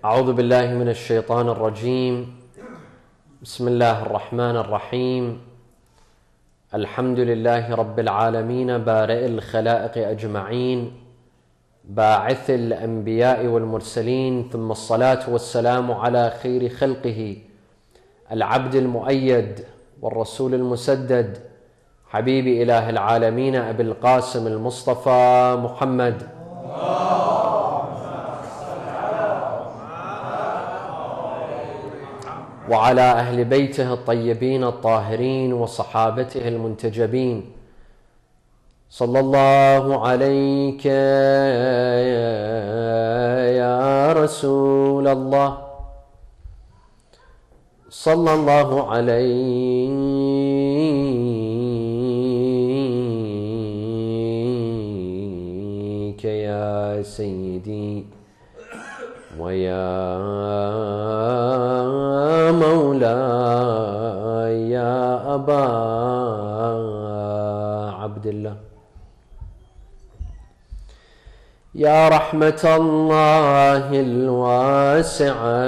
أعوذ بالله من الشيطان الرجيم. بسم الله الرحمن الرحيم. الحمد لله رب العالمين بارئ الخلائق أجمعين باعث الأنبياء والمرسلين، ثم الصلاة والسلام على خير خلقه العبد المؤيد والرسول المسدد حبيب إله العالمين أبي القاسم المصطفى محمد وعلى أهل بيته الطيبين الطاهرين وصحابته المنتجبين. صلى الله عليك يا رسول الله، صلى الله عليك يا سيدي ويا مولاي يا أبا عبد الله. يا رحمة الله الواسعة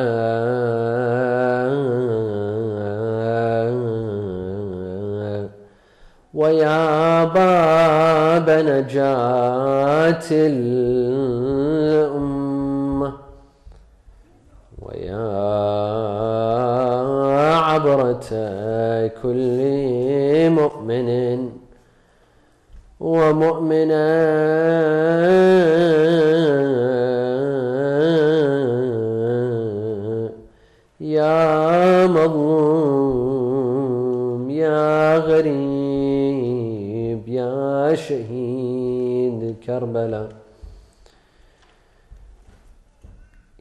ويا باب نجاة الأمة ويا عبرة كل مؤمن ومؤمنة يا مظلوم يا غريب يا شهيد كربلاء.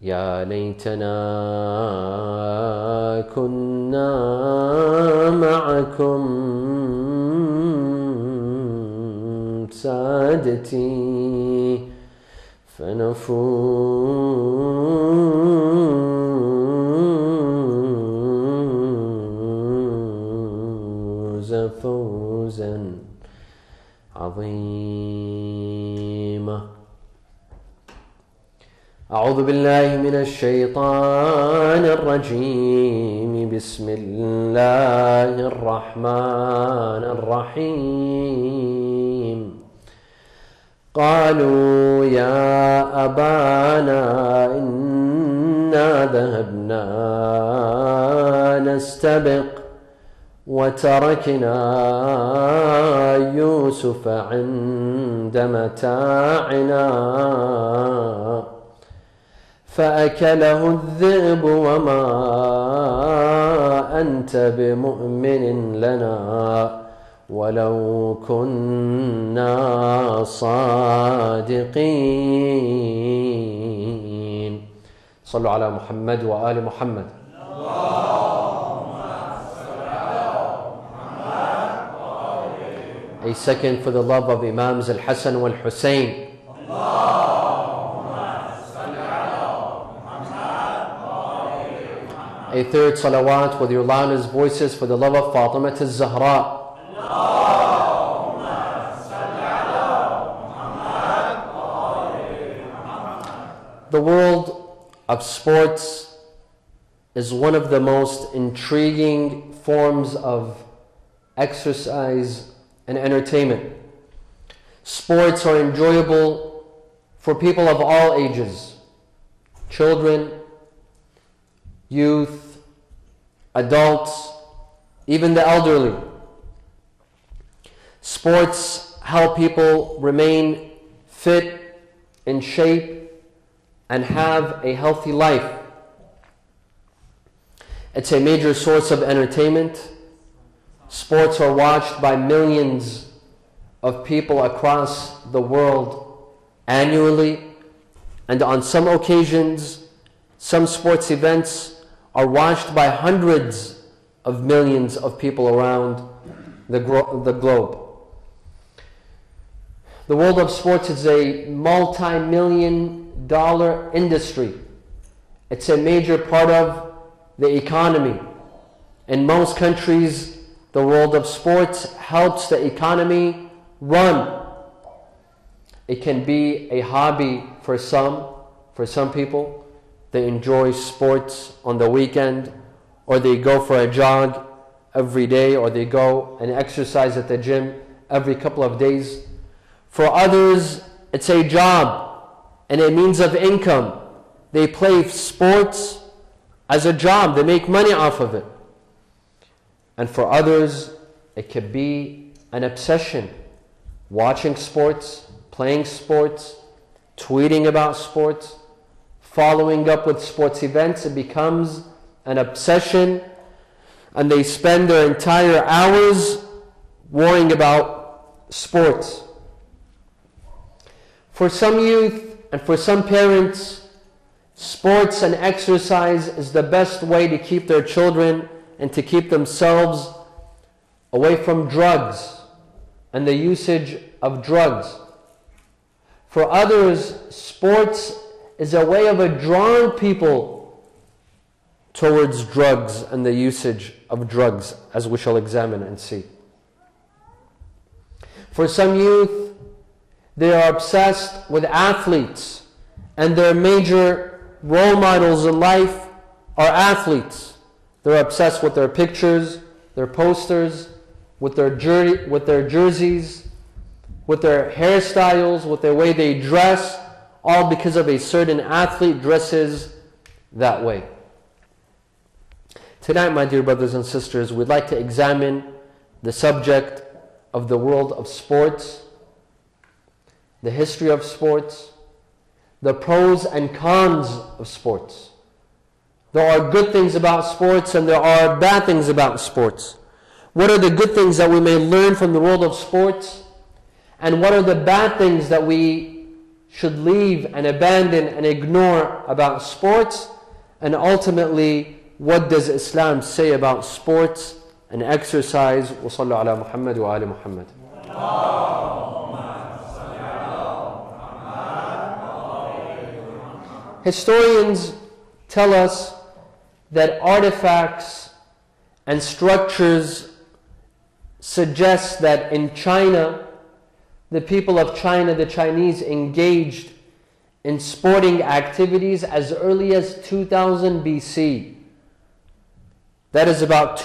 يا ليتنا كنا معكم سادتي فنفوز فوزا عظيما. أعوذ بالله من الشيطان الرجيم. بسم الله الرحمن الرحيم. قالوا يا أبانا إنا ذهبنا نستبق وتركنا يوسف عند متاعنا فأكله الذئب وما أنت بمؤمن لنا ولو كنا صادقين. صلوا على محمد وآل محمد. A second for the love of Imams al-Hassan wal-Husain. A third salawat with your loudest voices for the love of Fatima al-Zahra. The world of sports is one of the most intriguing forms of exercise and entertainment. Sports are enjoyable for people of all ages, children, youth, adults, even the elderly. Sports help people remain fit, in shape, and have a healthy life. It's a major source of entertainment. Sports are watched by millions of people across the world annually, and on some occasions, some sports events are watched by hundreds of millions of people around the globe. The world of sports is a multi-million-dollar industry. It's a major part of the economy. In most countries, the world of sports helps the economy run. It can be a hobby for some people. they enjoy sports on the weekend, or they go for a jog every day, or they go and exercise at the gym every couple of days. For others, it's a job and a means of income. They play sports as a job. They make money off of it. And for others, it could be an obsession. Watching sports, playing sports, tweeting about sports, following up with sports events. It becomes an obsession, and they spend their entire hours worrying about sports. For some youth and for some parents, sports and exercise is the best way to keep their children and to keep themselves away from drugs and the usage of drugs. For others, sports is a way of drawing people towards drugs and the usage of drugs, as we shall examine and see. For some youth, they are obsessed with athletes, and their major role models in life are athletes. They're obsessed with their pictures, their posters, with their jerseys, with their hairstyles, with the way they dress, all because of a certain athlete dresses that way. Tonight, my dear brothers and sisters, we'd like to examine the subject of the world of sports, the history of sports, the pros and cons of sports. There are good things about sports and there are bad things about sports. What are the good things that we may learn from the world of sports? And what are the bad things that we should leave and abandon and ignore about sports? And ultimately, what does Islam say about sports and exercise? Wa sallu ala Muhammad wa ali Muhammad. Historians tell us that artifacts and structures suggest that in China, the people of China, the Chinese, engaged in sporting activities as early as 2000 BC. That is about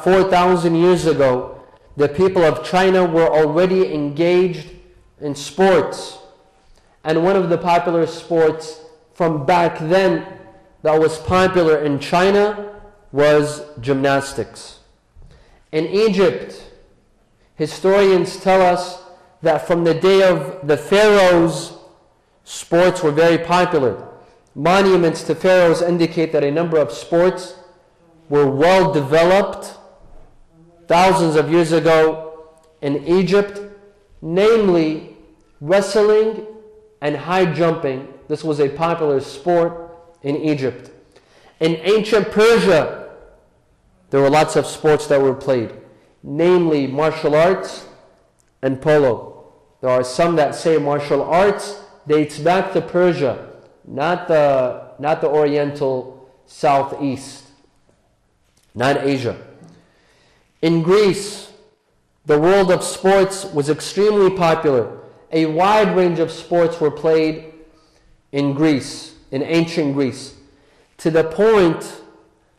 4,000 years ago. The people of China were already engaged in sports. And one of the popular sports from back then that was popular in China was gymnastics. In Egypt, historians tell us that from the day of the pharaohs, sports were very popular. Monuments to pharaohs indicate that a number of sports were well developed thousands of years ago in Egypt, namely wrestling and high jumping. This was a popular sport in Egypt. In ancient Persia, there were lots of sports that were played, namely martial arts and polo. There are some that say martial arts dates back to Persia, not the Oriental Southeast, not Asia. In Greece, the world of sports was extremely popular. A wide range of sports were played in Greece, in ancient Greece. To the point,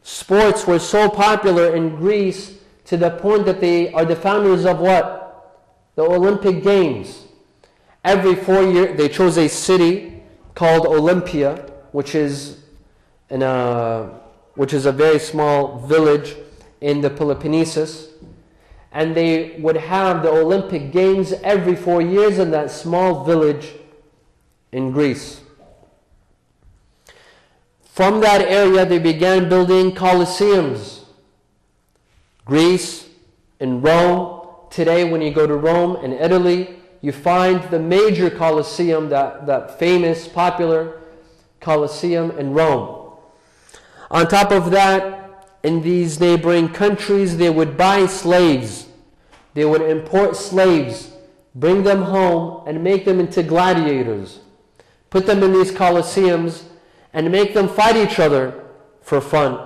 sports were so popular in Greece to the point that they are the founders of what? The Olympic Games. Every 4 years, they chose a city called Olympia, which is a very small village in the Peloponnesus. And they would have the Olympic Games every 4 years in that small village in Greece. From that area, they began building colosseums. Greece, in Rome. Today, when you go to Rome and Italy, you find the major colosseum, that famous, popular colosseum in Rome. On top of that, in these neighboring countries, they would buy slaves. They would import slaves, bring them home, and make them into gladiators. Put them in these colosseums and make them fight each other for fun.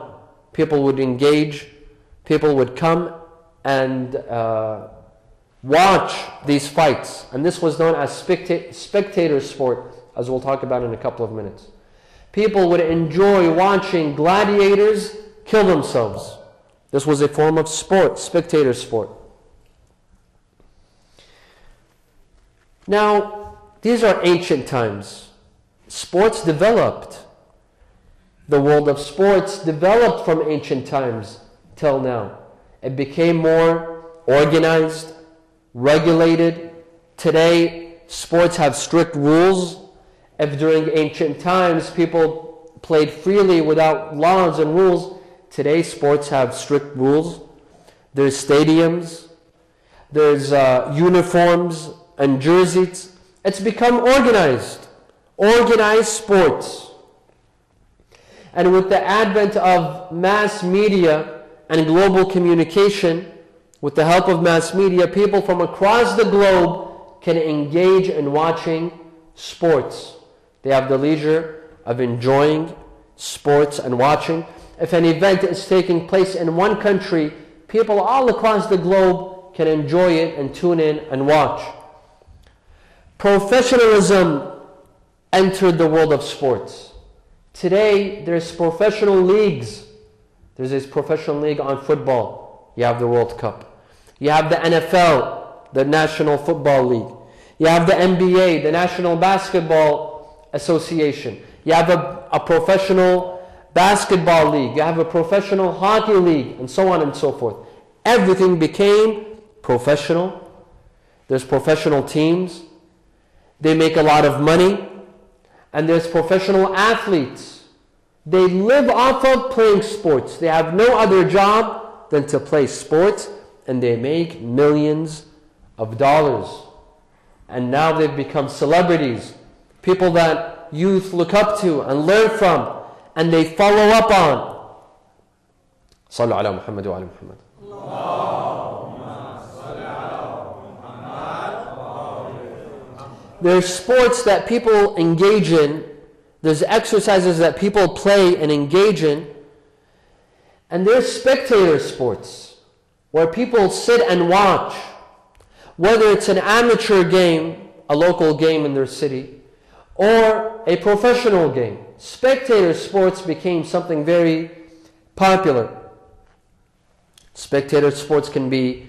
People would engage. People would come and watch these fights. And this was known as spectator sport, as we'll talk about in a couple of minutes. People would enjoy watching gladiators kill themselves. This was a form of sport, spectator sport. Now, these are ancient times. Sports developed. The world of sports developed from ancient times till now. It became more organized, regulated. Today, sports have strict rules. If during ancient times people played freely without laws and rules, today sports have strict rules. There's stadiums, there's uniforms and jerseys. It's become organized sports. And with the advent of mass media and global communication, with the help of mass media, people from across the globe can engage in watching sports. They have the leisure of enjoying sports and watching. If an event is taking place in one country, people all across the globe can enjoy it and tune in and watch. Professionalism entered the world of sports. Today, there's professional leagues. There's this professional league on football. You have the World Cup. You have the NFL, the National Football League. You have the NBA, the National Basketball Association. You have a professional basketball league. You have a professional hockey league, and so on and so forth. Everything became professional. There's professional teams. They make a lot of money. And there's professional athletes. They live off of playing sports. They have no other job than to play sports, and they make millions of dollars. And now they've become celebrities, people that youth look up to and learn from, and they follow up on. Sallu ala Muhammad wa ala Muhammad. There's sports that people engage in. There's exercises that people play and engage in. And there's spectator sports, where people sit and watch. Whether it's an amateur game, a local game in their city, or a professional game. Spectator sports became something very popular. Spectator sports can be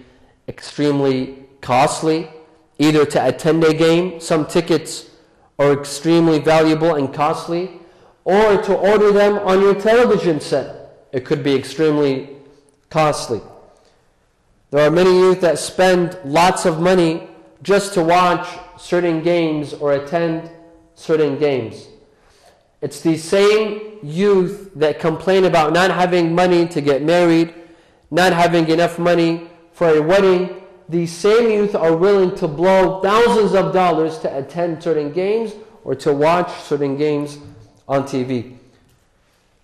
extremely costly. Either to attend a game, some tickets are extremely valuable and costly, or to order them on your television set. It could be extremely costly. There are many youth that spend lots of money just to watch certain games or attend certain games. It's the same youth that complain about not having money to get married, not having enough money for a wedding. These same youth are willing to blow thousands of dollars to attend certain games or to watch certain games on TV.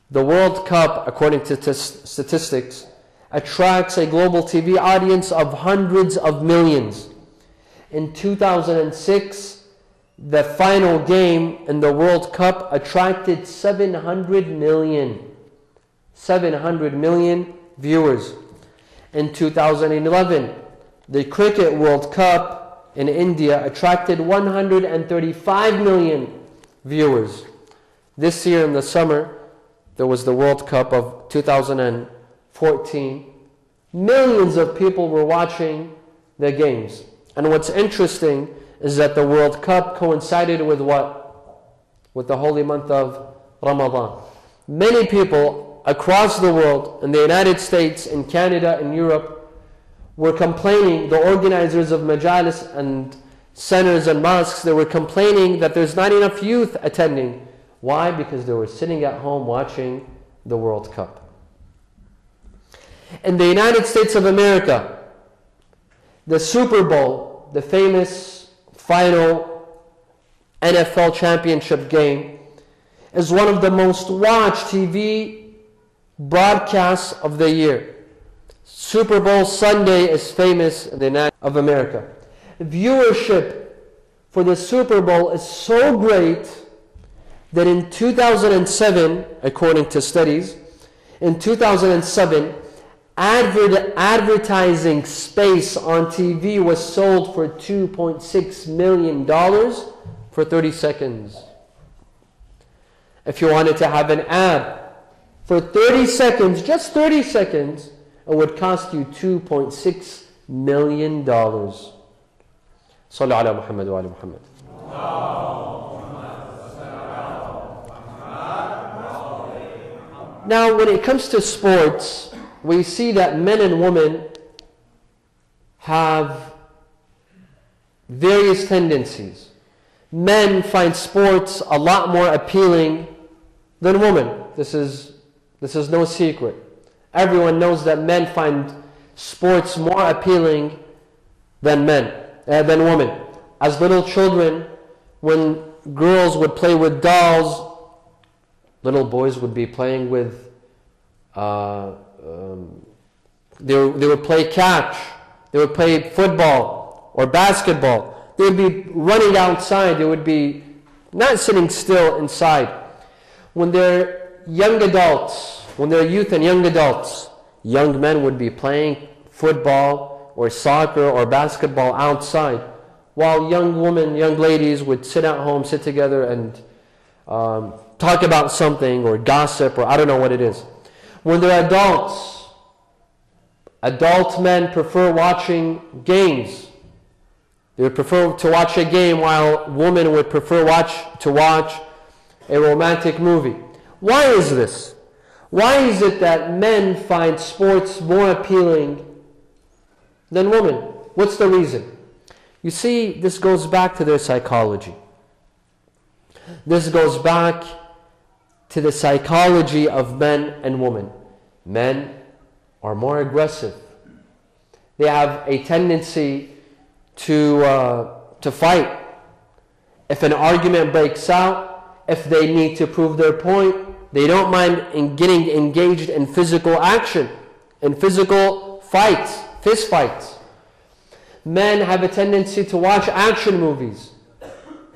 The World Cup, according to statistics, attracts a global TV audience of hundreds of millions. In 2006, the final game in the World Cup attracted 700 million viewers. In 2011, the Cricket World Cup in India attracted 135 million viewers. This year in the summer, there was the World Cup of 2014. Millions of people were watching the games. And what's interesting is that the World Cup coincided with what? With the holy month of Ramadan. Many people across the world, in the United States, in Canada, in Europe, were complaining, the organizers of majalis and centers and mosques, they were complaining that there's not enough youth attending. Why? Because they were sitting at home watching the World Cup. In the United States of America, the Super Bowl, the famous final NFL championship game, is one of the most watched TV broadcasts of the year. Super Bowl Sunday is famous in the United States of America. Viewership for the Super Bowl is so great that in 2007, according to studies, in 2007, advertising space on TV was sold for $2.6 million for 30 seconds. If you wanted to have an ad for 30 seconds, just 30 seconds, it would cost you $2.6 million. Sallu ala Muhammad wa ala Muhammad. Now, when it comes to sports, we see that men and women have various tendencies. Men find sports a lot more appealing than women. This is no secret. Everyone knows that men find sports more appealing than women. As little children, when girls would play with dolls, little boys would be playing with, they would play catch, they would play football or basketball. They would be running outside, they would be not sitting still inside. When they're young adults, when they're youth and young adults, young men would be playing football or soccer or basketball outside, while young women, young ladies would sit at home, sit together and talk about something or gossip or I don't know what it is. When they're adults, adult men prefer watching games. They would prefer to watch a game while women would prefer to watch a romantic movie. Why is this? Why is it that men find sports more appealing than women? What's the reason? You see, this goes back to their psychology. This goes back to the psychology of men and women. Men are more aggressive. They have a tendency to fight. If an argument breaks out, if they need to prove their point, they don't mind in getting engaged in physical action, in physical fights, fist fights. Men have a tendency to watch action movies.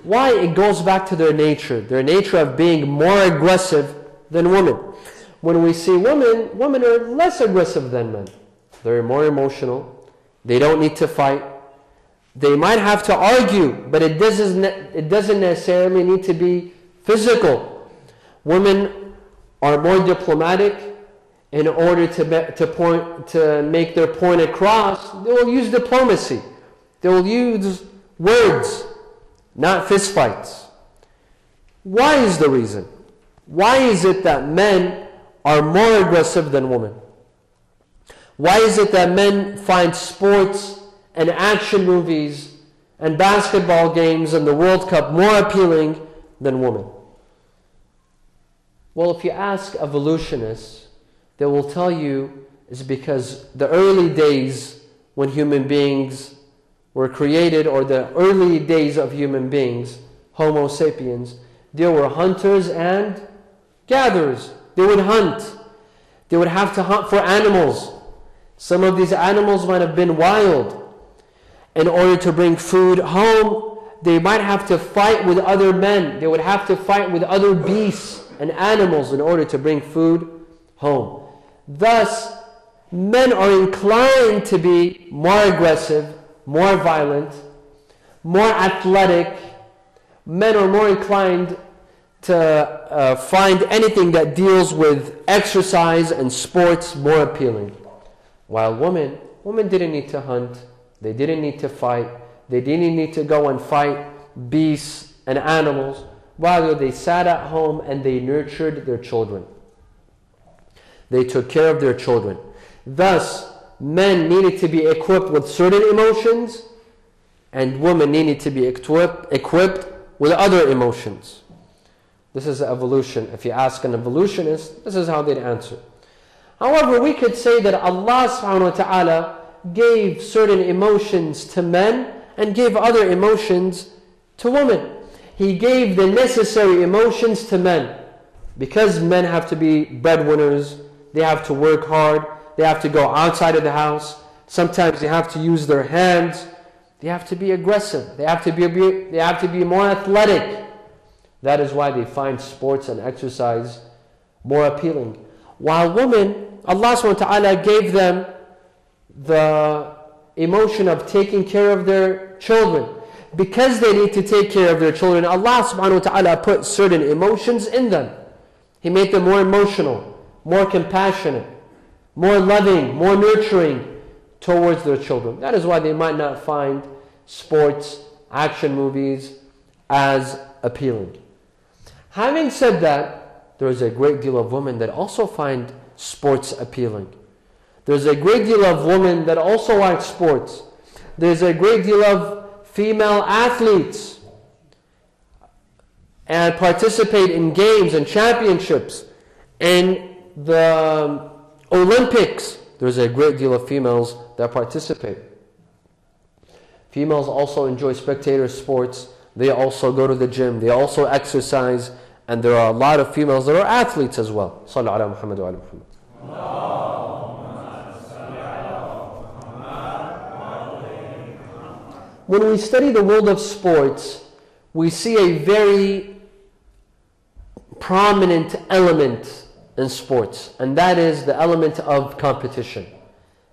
Why? It goes back to their nature of being more aggressive than women. When we see women are less aggressive than men. They're more emotional. They don't need to fight. They might have to argue, but it doesn't necessarily need to be physical. Women are more diplomatic. In order to make their point across, they will use diplomacy. They will use words, not fistfights. Why is the reason? Why is it that men are more aggressive than women? Why is it that men find sports and action movies and basketball games and the World Cup more appealing than women? Well, if you ask evolutionists, they will tell you it's because the early days when human beings were created, or the early days of human beings, Homo sapiens, they were hunters and gatherers. They would hunt. They would have to hunt for animals. Some of these animals might have been wild. In order to bring food home, they might have to fight with other men. They would have to fight with other beasts and animals in order to bring food home. Thus, men are inclined to be more aggressive, more violent, more athletic. Men are more inclined to find anything that deals with exercise and sports more appealing. While women didn't need to hunt, they didn't need to fight, they didn't need to go and fight beasts and animals. Rather, they sat at home and they nurtured their children. They took care of their children. Thus, men needed to be equipped with certain emotions, and women needed to be equipped with other emotions. This is evolution. If you ask an evolutionist, this is how they'd answer. However, we could say that Allah subhanahu wa ta'ala gave certain emotions to men and gave other emotions to women. He gave the necessary emotions to men. Because men have to be breadwinners, they have to work hard, they have to go outside of the house, sometimes they have to use their hands, they have to be aggressive, they have to be more athletic. That is why they find sports and exercise more appealing. While women, Allah subhanahu wa ta'ala gave them the emotion of taking care of their children. because they need to take care of their children, Allah subhanahu wa ta'ala put certain emotions in them. He made them more emotional, more compassionate, more loving, more nurturing towards their children. That is why they might not find sports, action movies as appealing. Having said that, there is a great deal of women that also find sports appealing. There's a great deal of women that also like sports. There's a great deal of female athletes and participate in games and championships and the Olympics. There's a great deal of females that participate. Females also enjoy spectator sports. They also go to the gym. They also exercise. And there are a lot of females that are athletes as well. Sallu ala Muhammad wa ala Muhammad. When we study the world of sports, we see a very prominent element in sports, and that is the element of competition.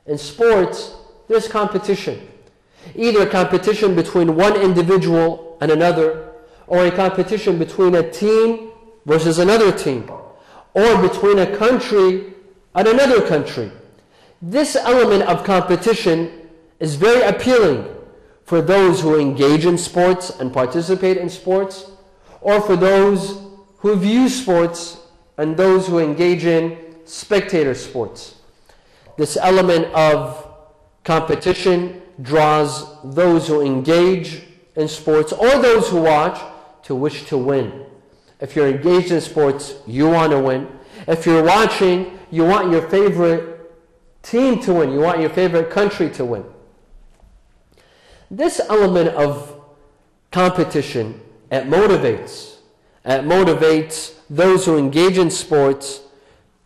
In sports, there's competition. Either competition between one individual and another, or a competition between a team versus another team, or between a country and another country. This element of competition is very appealing for those who engage in sports and participate in sports, or for those who view sports and those who engage in spectator sports. This element of competition draws those who engage in sports or those who watch to wish to win. If you're engaged in sports, you want to win. If you're watching, you want your favorite team to win. You want your favorite country to win. This element of competition, it motivates. It motivates those who engage in sports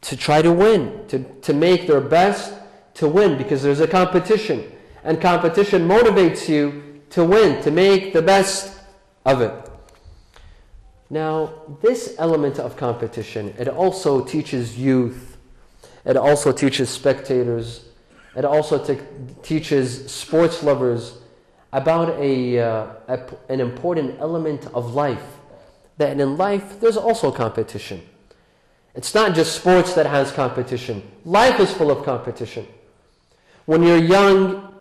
to try to win, to make their best to win, because there's a competition. And competition motivates you to win, to make the best of it. Now, this element of competition, it also teaches youth. It also teaches spectators. It also teaches sports lovers about an important element of life. That in life, there's also competition. It's not just sports that has competition. Life is full of competition. When you're young,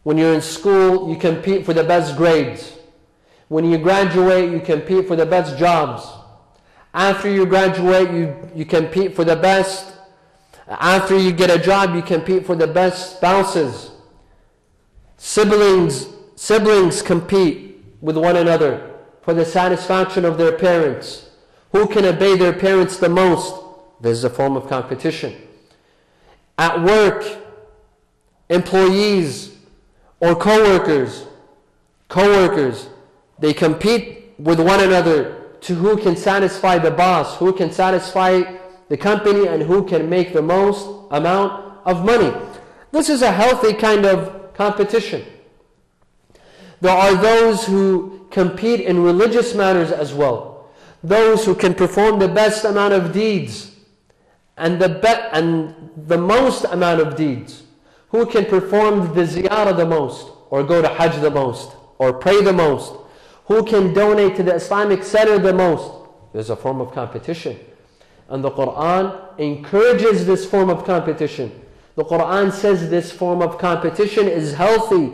when you're in school, you compete for the best grades. When you graduate, you compete for the best jobs. After you graduate, you compete for the best. After you get a job, you compete for the best spouses. Siblings compete with one another for the satisfaction of their parents. Who can obey their parents the most? This is a form of competition. At work, employees or co-workers, they compete with one another to who can satisfy the boss, who can satisfy the company, and who can make the most amount of money. This is a healthy kind of competition. There are those who compete in religious matters as well. Those who can perform the best amount of deeds and the most amount of deeds. Who can perform the ziyarah the most, or go to Hajj the most, or pray the most. Who can donate to the Islamic center the most. There's a form of competition. And the Quran encourages this form of competition. The Quran says this form of competition is healthy.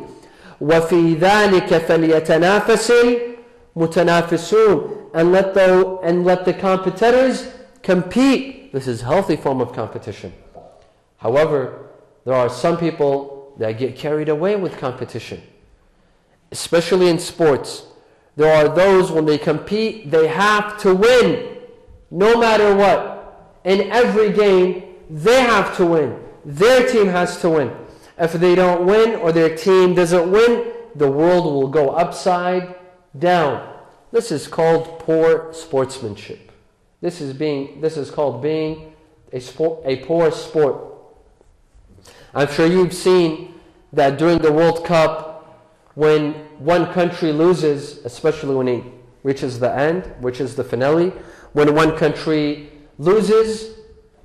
وَفِي ذَلِكَ فَلْيَتَنَافَسِ الْمُتَنَافِسُونَ, and let the competitors compete. This is a healthy form of competition. However, there are some people that get carried away with competition, especially in sports. There are those, when they compete, they have to win, no matter what. In every game, they have to win. Their team has to win. If they don't win, or their team doesn't win, the world will go upside down. This is called poor sportsmanship. This is called being a poor sport. I'm sure you've seen that during the World Cup, when one country loses, especially when it reaches the end, which is the finale, when one country loses,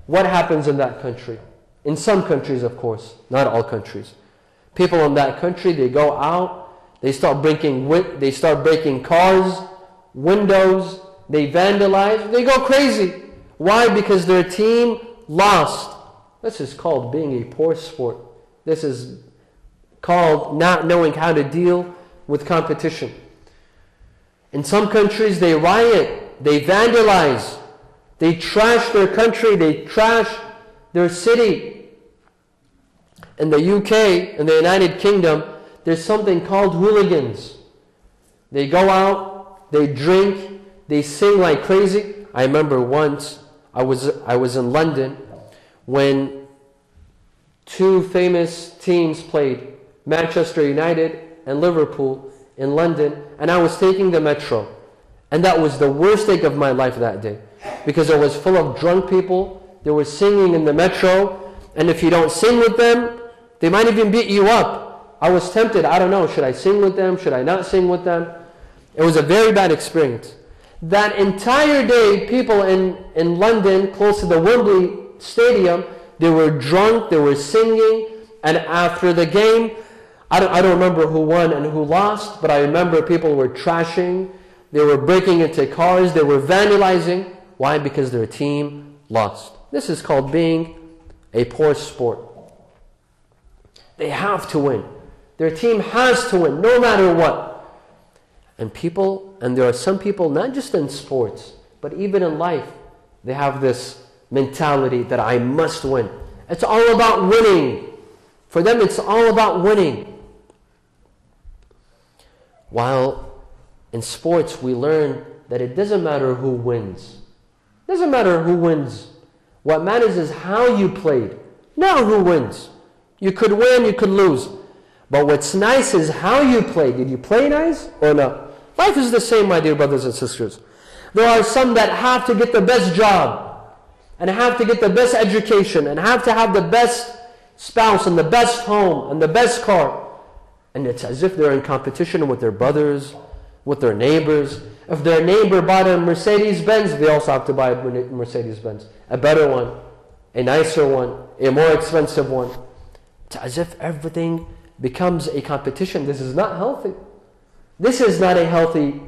what happens in that country? In some countries, of course, not all countries. People in that country, they go out They start breaking cars, windows, they vandalize, they go crazy. Why? Because their team lost. This is called being a poor sport. This is called not knowing how to deal with competition. In some countries, they riot, they vandalize, they trash their country, they trash their city. In the UK, in the United Kingdom, there's something called hooligans. They go out, they drink, they sing like crazy. I remember once, I was in London when two famous teams played, Manchester United and Liverpool in London, and I was taking the metro. And that was the worst day of my life that day, because it was full of drunk people. They were singing in the metro, and if you don't sing with them, they might even beat you up. I was tempted. I don't know, should I sing with them? Should I not sing with them? It was a very bad experience. That entire day, people in London, close to the Wembley Stadium, they were drunk, they were singing, and after the game, I don't remember who won and who lost, but I remember people were trashing, they were breaking into cars, they were vandalizing. Why? Because their team lost. This is called being a poor sport. They have to win. Their team has to win, no matter what. And there are some people, not just in sports, but even in life, they have this mentality that I must win. It's all about winning. For them, it's all about winning. While in sports, we learn that it doesn't matter who wins. It doesn't matter who wins. What matters is how you played, not who wins. You could win, you could lose. But what's nice is how you play. Did you play nice or not? Life is the same, my dear brothers and sisters. There are some that have to get the best job, and have to get the best education, and have to have the best spouse, and the best home, and the best car. And it's as if they're in competition with their brothers, with their neighbors. If their neighbor bought a Mercedes-Benz, they also have to buy a Mercedes-Benz. A better one, a nicer one, a more expensive one. It's as if everything becomes a competition. This is not healthy. This is not a healthy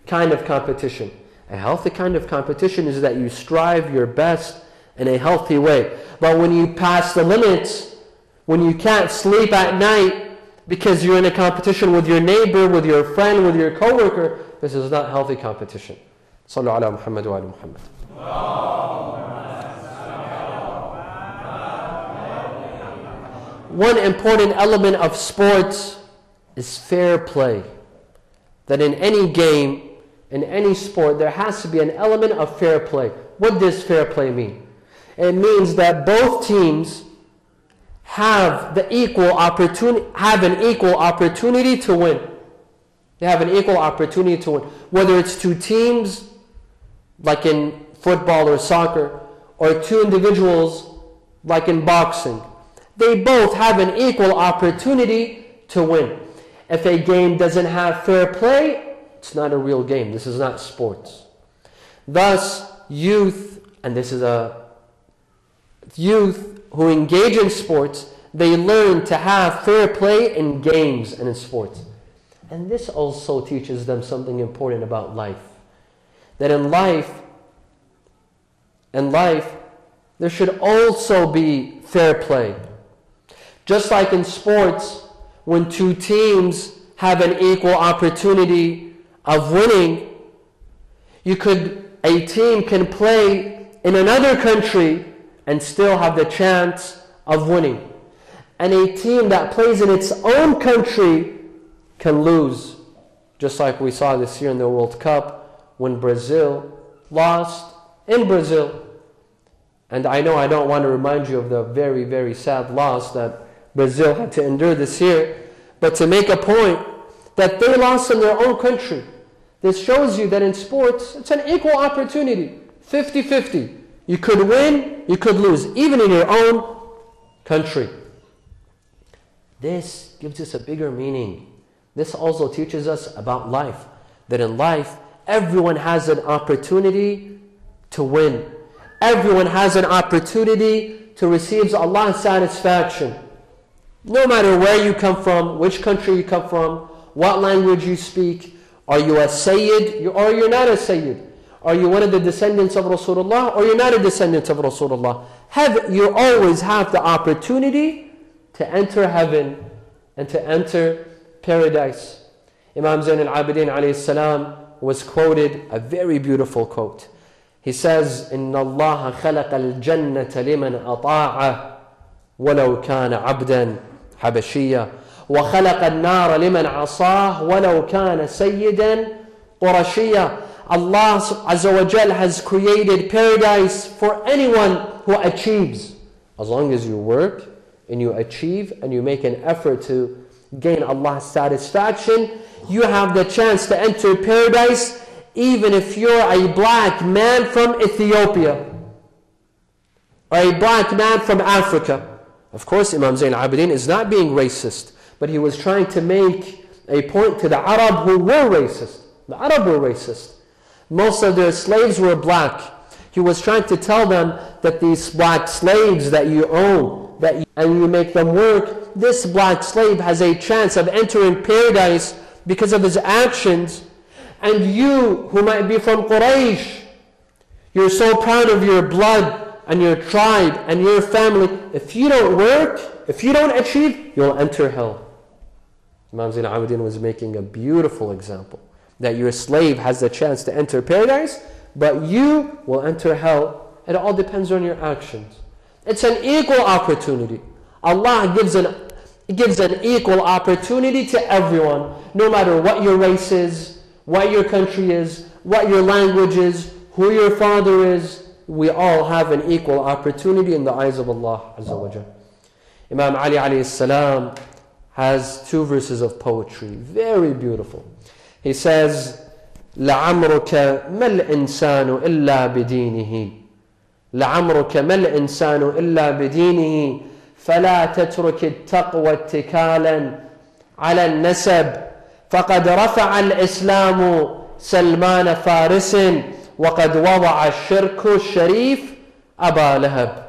kind of competition. A healthy kind of competition is that you strive your best in a healthy way. But when you pass the limits, when you can't sleep at night because you're in a competition with your neighbor, with your friend, with your coworker, this is not healthy competition. Sallu ala Muhammad wa ala Muhammad. One important element of sports is fair play. That in any game, in any sport, there has to be an element of fair play. What does fair play mean? It means that both teams have an equal opportunity to win. They have an equal opportunity to win. Whether it's two teams, like in football or soccer, or two individuals, like in boxing, they both have an equal opportunity to win. If a game doesn't have fair play, it's not a real game. This is not sports. Thus, youth who engage in sports, they learn to have fair play in games and in sports. And this also teaches them something important about life. That in life, there should also be fair play. Just like in sports, when two teams have an equal opportunity of winning, a team can play in another country and still have the chance of winning. And a team that plays in its own country can lose. Just like we saw this year in the World Cup when Brazil lost in Brazil. And I know I don't want to remind you of the very, very sad loss that Brazil had to endure this year, but to make a point that they lost in their own country. This shows you that in sports, it's an equal opportunity, 50-50. You could win, you could lose, even in your own country. This gives us a bigger meaning. This also teaches us about life, that in life, everyone has an opportunity to win. Everyone has an opportunity to receive Allah's satisfaction. No matter where you come from, which country you come from, what language you speak. Are you a Sayyid or you're not a Sayyid? Are you one of the descendants of Rasulullah or you're not a descendant of Rasulullah? You always have the opportunity to enter heaven and to enter paradise. Imam Zayn al-Abidin alayhi salam was quoted a very beautiful quote. He says, إِنَّ اللَّهَ خَلَقَ الْجَنَّةَ لِمَنْ أَطَاعَهُ وَلَوْ كَانَ عَبْدًا حَبَشِيًّا وَخَلَقَ النَّارَ لِمَنْ عَصَاهُ وَلَوْ كَانَ سَيِّدًا قُرَشِيًّا. Allah Azza wa Jal has created paradise for anyone who achieves. As long as you work and you achieve and you make an effort to gain Allah's satisfaction, you have the chance to enter paradise even if you're a black man from Ethiopia or a black man from Africa. Of course, Imam Zayn al-Abidin is not being racist, but he was trying to make a point to the Arab who were racist. The Arab were racist. Most of their slaves were black. He was trying to tell them that these black slaves that you own, and you make them work, this black slave has a chance of entering paradise because of his actions. And you, who might be from Quraysh, you're so proud of your blood and your tribe and your family. If you don't work, if you don't achieve, you'll enter hell. Imam Zayn al-Abidin was making a beautiful example. That your slave has the chance to enter paradise, but you will enter hell. It all depends on your actions. It's an equal opportunity. Allah gives an equal opportunity to everyone, no matter what your race is, what your country is, what your language is, who your father is. We all have an equal opportunity in the eyes of Allah Azza wa Jal. Imam Ali alayhi salam has 2 verses of poetry, very beautiful. He says, لَعَمْرُكَ مَا الْإِنسَانُ إِلَّا بِدِينِهِ لَعَمْرُكَ مَا الْإِنسَانُ إِلَّا بِدِينِهِ فَلَا تَتْرُكِ التَّقْوَى اتِّكَالًا عَلَى النَّسَبِ فَقَدْ رَفَعَ الْإِسْلَامُ سَلْمَانَ فَارِسٍ وَقَدْ وَضَعَ الشِّرْكُ الشَّرِيفُ أَبَا لَهَبٍ.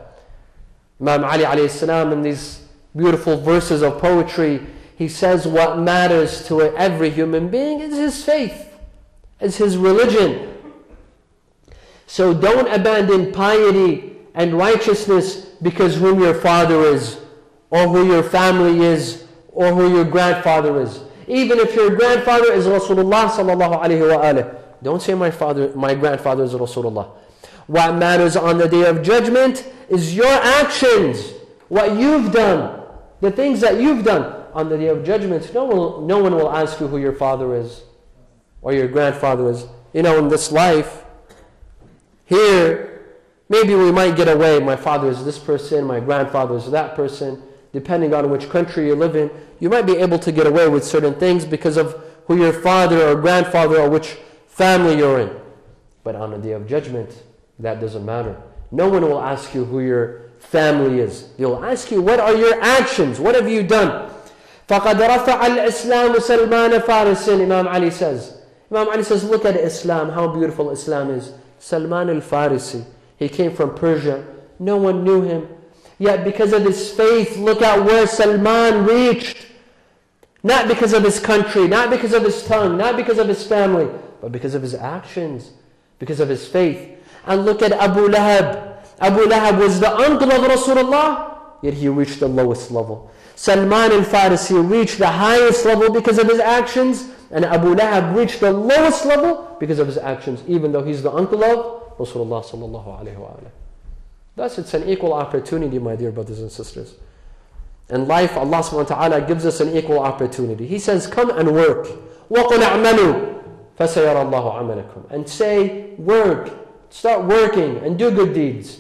Imam Ali alayhi salam, in these beautiful verses of poetry, he says what matters to every human being is his faith, is his religion. So don't abandon piety and righteousness because whom your father is, or who your family is, or who your grandfather is. Even if your grandfather is Rasulullah sallallahu alayhi wa alayhi, don't say my grandfather is Rasulullah. What matters on the day of judgment is your actions, what you've done, the things that you've done. On the day of judgment, no one will ask you who your father is or your grandfather is. You know, in this life, here, maybe we might get away. My father is this person, my grandfather is that person. Depending on which country you live in, you might be able to get away with certain things because of who your father or grandfather or which family you're in. But on the day of judgment, that doesn't matter. No one will ask you who your family is. They'll ask you, what are your actions? What have you done? فَقَدْ رَفَعَ الْإِسْلَامُ سَلْمَانَ فَارِسٍ. Imam Ali says, look at Islam, how beautiful Islam is. Salman al-Farisi, he came from Persia. No one knew him. Yet because of his faith, look at where Salman reached. Not because of his country, not because of his tongue, not because of his family, but because of his actions, because of his faith. And look at Abu Lahab. Abu Lahab was the uncle of Rasulullah, yet he reached the lowest level. Salman al-Farisi reached the highest level because of his actions, and Abu Lahab reached the lowest level because of his actions, even though he's the uncle of Rasulullah sallallahu alayhi wa alayhi. Thus, it's an equal opportunity, my dear brothers and sisters. In life, Allah subhanahu wa ta'ala gives us an equal opportunity. He says, come and work. وَقُلْ اعْمَلُوا فَسَيَرَى اللَّهُ عَمَلَكُمْ. And say, work. Start working and do good deeds.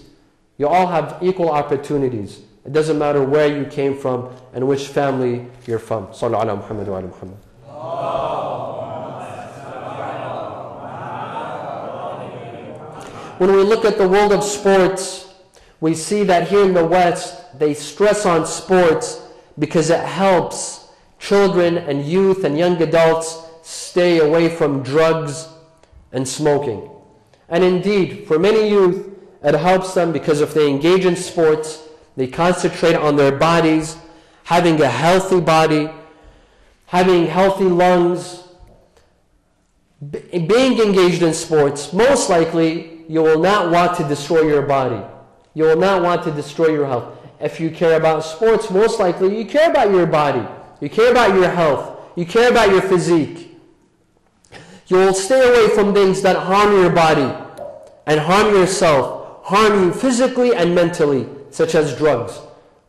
You all have equal opportunities. It doesn't matter where you came from and which family you're from. Sallu ala Muhammad wa ala Muhammad. When we look at the world of sports, we see that here in the West, they stress on sports because it helps children and youth and young adults stay away from drugs and smoking. And indeed, for many youth, it helps them because if they engage in sports, they concentrate on their bodies, having a healthy body, having healthy lungs, being engaged in sports, most likely you will not want to destroy your body. You will not want to destroy your health. If you care about sports, most likely you care about your body. You care about your health. You care about your physique. You will stay away from things that harm your body and harm yourself, harm you physically and mentally, such as drugs.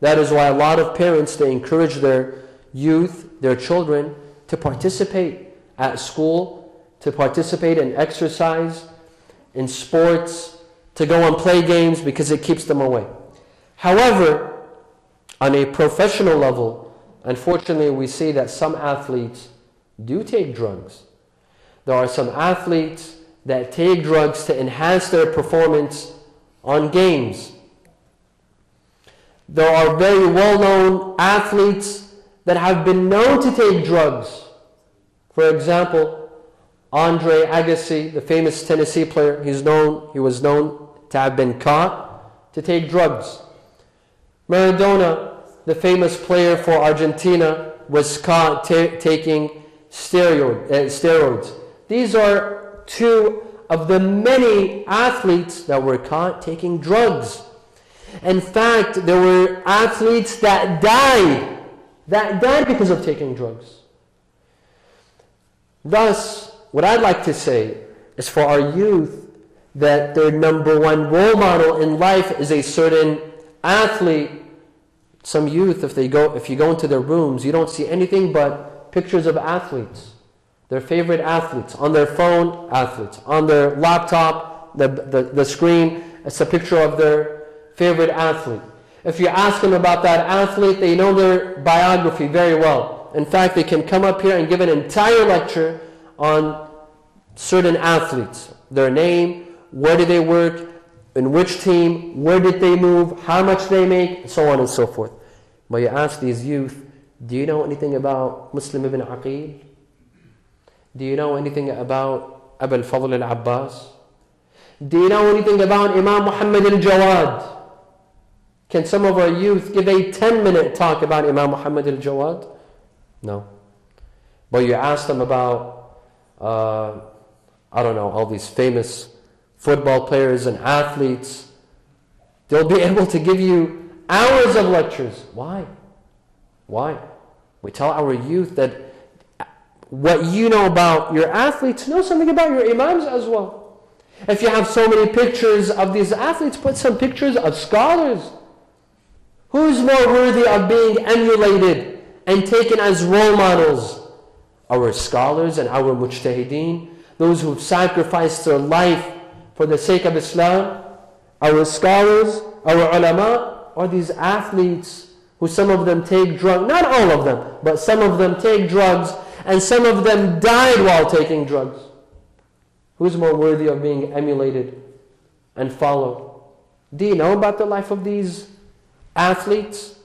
That is why a lot of parents, they encourage their youth, their children, to participate at school, to participate in exercise, in sports, to go and play games because it keeps them away. However, on a professional level, unfortunately, we see that some athletes do take drugs. There are some athletes that take drugs to enhance their performance on games. There are very well-known athletes that have been known to take drugs. For example, Andre Agassi, the famous Tennessee player, he was known to have been caught to take drugs. Maradona, the famous player for Argentina, was caught taking steroids. These are two of the many athletes that were caught taking drugs. In fact, there were athletes that died because of taking drugs. Thus, what I'd like to say is for our youth that their number one role model in life is a certain athlete. Some youth, if you go into their rooms, you don't see anything but pictures of athletes. Their favorite athletes. On their phone, athletes. On their laptop, the screen, it's a picture of their favorite athlete. If you ask them about that athlete, they know their biography very well. In fact, they can come up here and give an entire lecture on certain athletes. Their name, where do they work, in which team, where did they move, how much they make, and so on and so forth. But you ask these youth, do you know anything about Muslim ibn Aqil? Do you know anything about Abu al-Fadl al-Abbas? Do you know anything about Imam Muhammad al-Jawad? Can some of our youth give a 10-minute talk about Imam Muhammad al-Jawad? No. But you ask them about, I don't know, all these famous football players and athletes, they'll be able to give you hours of lectures. Why? Why? We tell our youth that what you know about your athletes, know something about your imams as well. If you have so many pictures of these athletes, put some pictures of scholars. Who's more worthy of being emulated and taken as role models? Our scholars and our mujtahideen, those who have sacrificed their life for the sake of Islam, our scholars, our ulama, or these athletes who some of them take drugs, not all of them, but some of them take drugs, and some of them died while taking drugs. Who's more worthy of being emulated and followed? Do you know about the life of these athletes?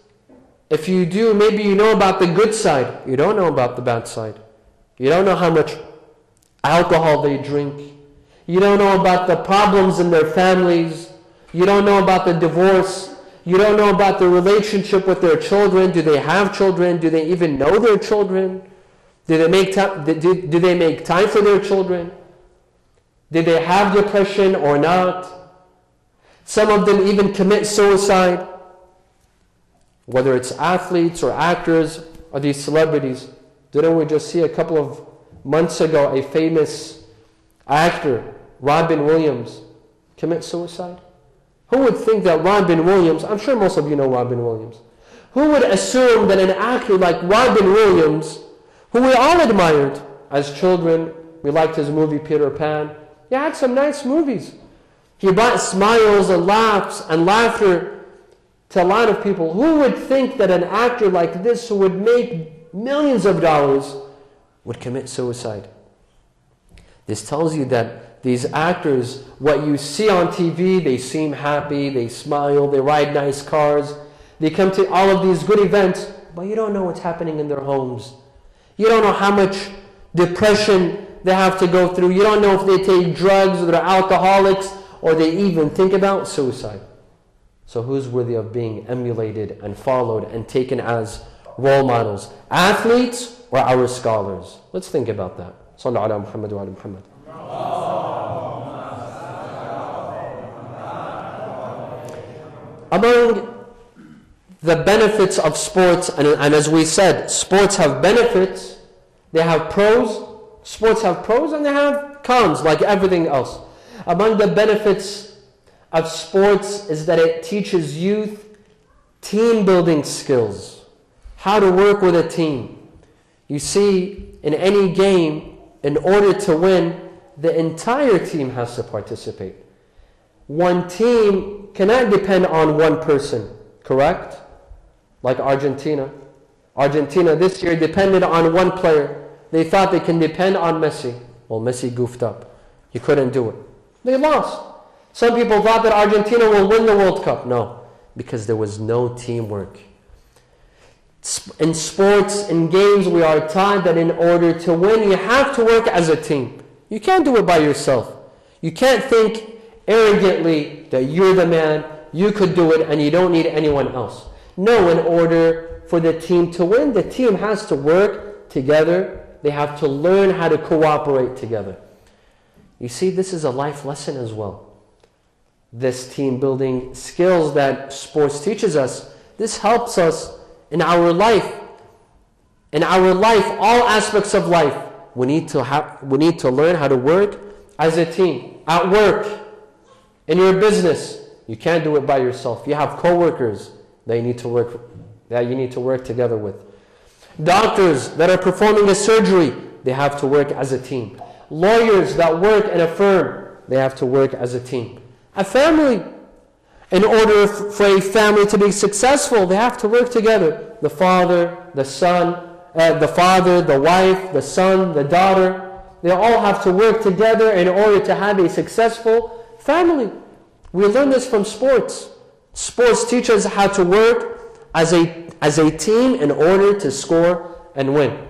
If you do, maybe you know about the good side. You don't know about the bad side. You don't know how much alcohol they drink. You don't know about the problems in their families. You don't know about the divorce. You don't know about the relationship with their children. Do they have children? Do they even know their children? Do they make time for their children? Did they have depression or not? Some of them even commit suicide. Whether it's athletes or actors or these celebrities. Didn't we just see a couple of months ago a famous actor, Robin Williams, commit suicide? Who would think that Robin Williams, I'm sure most of you know Robin Williams, who would assume that an actor like Robin Williams, who we all admired as children, we liked his movie Peter Pan, he had some nice movies. He brought smiles and laughs and laughter to a lot of people. Who would think that an actor like this, who would make millions of dollars, would commit suicide? This tells you that these actors, what you see on TV, they seem happy, they smile, they ride nice cars, they come to all of these good events, but you don't know what's happening in their homes. You don't know how much depression they have to go through. You don't know if they take drugs or they're alcoholics or they even think about suicide. So who's worthy of being emulated and followed and taken as role models? Athletes or our scholars? Let's think about that. Sallu ala Muhammad wa ala Muhammad. Among the benefits of sports, and as we said, sports have benefits, they have pros. Sports have pros and they have cons, like everything else. Among the benefits of sports is that it teaches youth team building skills, how to work with a team. You see, in any game, in order to win, the entire team has to participate. One team cannot depend on one person, correct? Like Argentina. Argentina this year depended on one player. They thought they can depend on Messi. Well, Messi goofed up. He couldn't do it. They lost. Some people thought that Argentina will win the World Cup. No, because there was no teamwork. In sports, in games, we are taught that in order to win, you have to work as a team. You can't do it by yourself. You can't think arrogantly that you're the man, you could do it, and you don't need anyone else. No, in order for the team to win, the team has to work together. They have to learn how to cooperate together. You see, this is a life lesson as well. This team building skills that sports teaches us, this helps us in our life. In our life, all aspects of life, we need to learn how to work as a team. At work, in your business, you can't do it by yourself. You have co-workers that you need to work together with. Doctors that are performing a surgery, they have to work as a team. Lawyers that work in a firm, they have to work as a team. A family, in order for a family to be successful, they have to work together. The father, the son, the wife, the son, the daughter, they all have to work together in order to have a successful family. We learn this from sports. Sports teach us how to work as a team in order to score and win.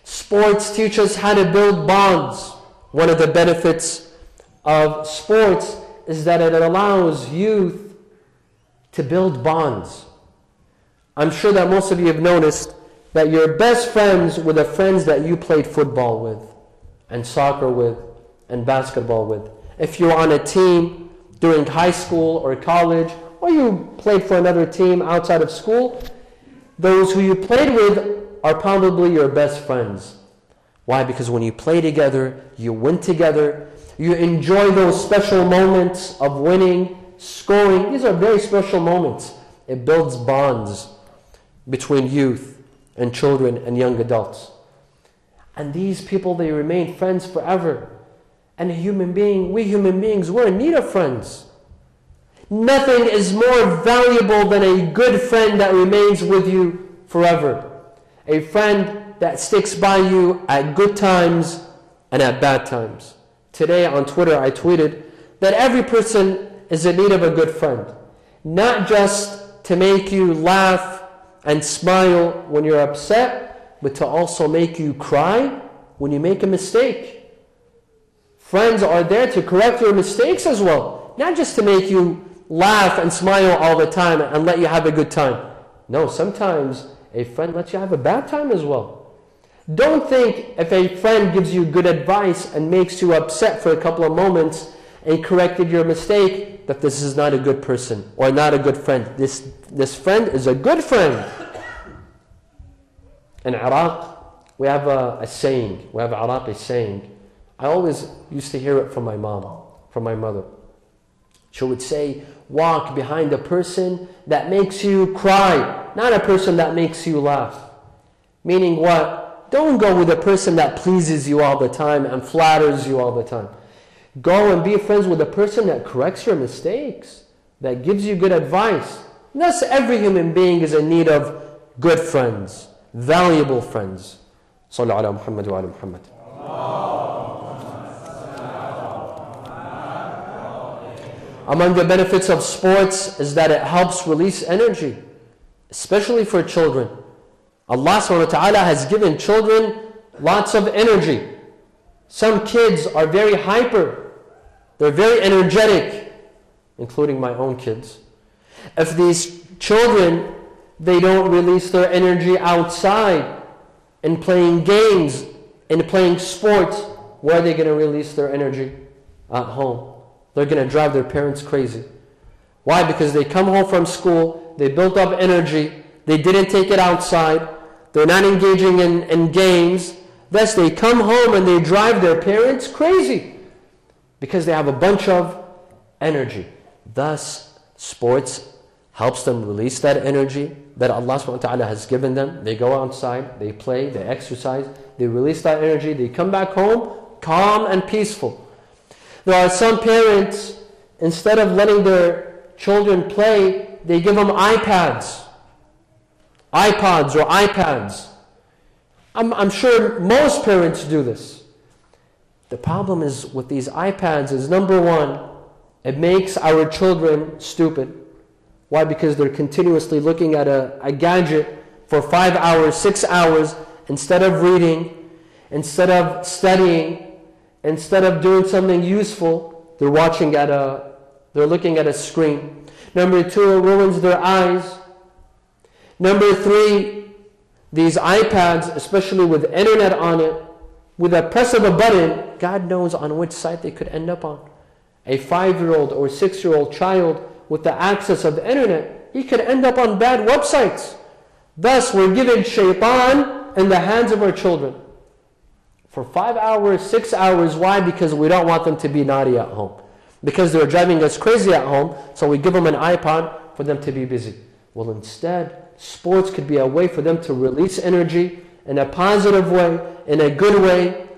Sports teach us how to build bonds. One of the benefits of sports is that it allows youth to build bonds. I'm sure that most of you have noticed that you're best friends with the friends that you played football with, and soccer with, and basketball with. If you're on a team during high school or college, or you played for another team outside of school, those who you played with are probably your best friends. Why? Because when you play together, you win together, you enjoy those special moments of winning, scoring. These are very special moments. It builds bonds between youth and children and young adults. And these people, they remain friends forever. And we human beings, we're in need of friends. Nothing is more valuable than a good friend that remains with you forever. A friend that sticks by you at good times and at bad times. Today on Twitter, I tweeted that every person is in need of a good friend. Not just to make you laugh and smile when you're upset, but to also make you cry when you make a mistake. Friends are there to correct your mistakes as well. Not just to make you laugh and smile all the time and let you have a good time. No, sometimes a friend lets you have a bad time as well. Don't think if a friend gives you good advice and makes you upset for a couple of moments and corrected your mistake, that this is not a good person or not a good friend. This friend is a good friend. In Iraq, we have a saying. We have Iraqi saying. I always used to hear it from my mom, from my mother. She would say, walk behind a person that makes you cry, not a person that makes you laugh. Meaning what? Don't go with a person that pleases you all the time and flatters you all the time. Go and be friends with a person that corrects your mistakes, that gives you good advice. Thus, every human being is in need of good friends, valuable friends. Sallu ala Muhammad wa ala Muhammad. Among the benefits of sports is that it helps release energy, especially for children. Allah subhanahu wa ta'ala has given children lots of energy. Some kids are very hyper. They're very energetic, including my own kids. If these children, they don't release their energy outside, in playing games, in playing sports, where are they going to release their energy? At home. They're going to drive their parents crazy. Why? Because they come home from school, they built up energy, they didn't take it outside, they're not engaging in games. Thus, they come home and they drive their parents crazy because they have a bunch of energy. Thus, sports helps them release that energy that Allah subhanahu wa ta'ala has given them. They go outside, they play, they exercise, they release that energy, they come back home calm and peaceful. There are some parents, instead of letting their children play, they give them iPods or iPads. I'm sure most parents do this. The problem is with these iPads is, number one, it makes our children stupid. Why? Because they're continuously looking at a gadget for 5 hours, 6 hours, instead of reading, instead of studying, instead of doing something useful, they're looking at a screen. Number two, it ruins their eyes. Number three, these iPads, especially with internet on it, with a press of a button, God knows on which site they could end up on. A 5-year-old or 6-year-old child with the access of the internet, he could end up on bad websites. Thus, we're giving shaitan in the hands of our children for 5 hours, 6 hours. Why? Because we don't want them to be naughty at home. Because they're driving us crazy at home, so we give them an iPod for them to be busy. Well, instead, sports could be a way for them to release energy in a positive way, in a good way,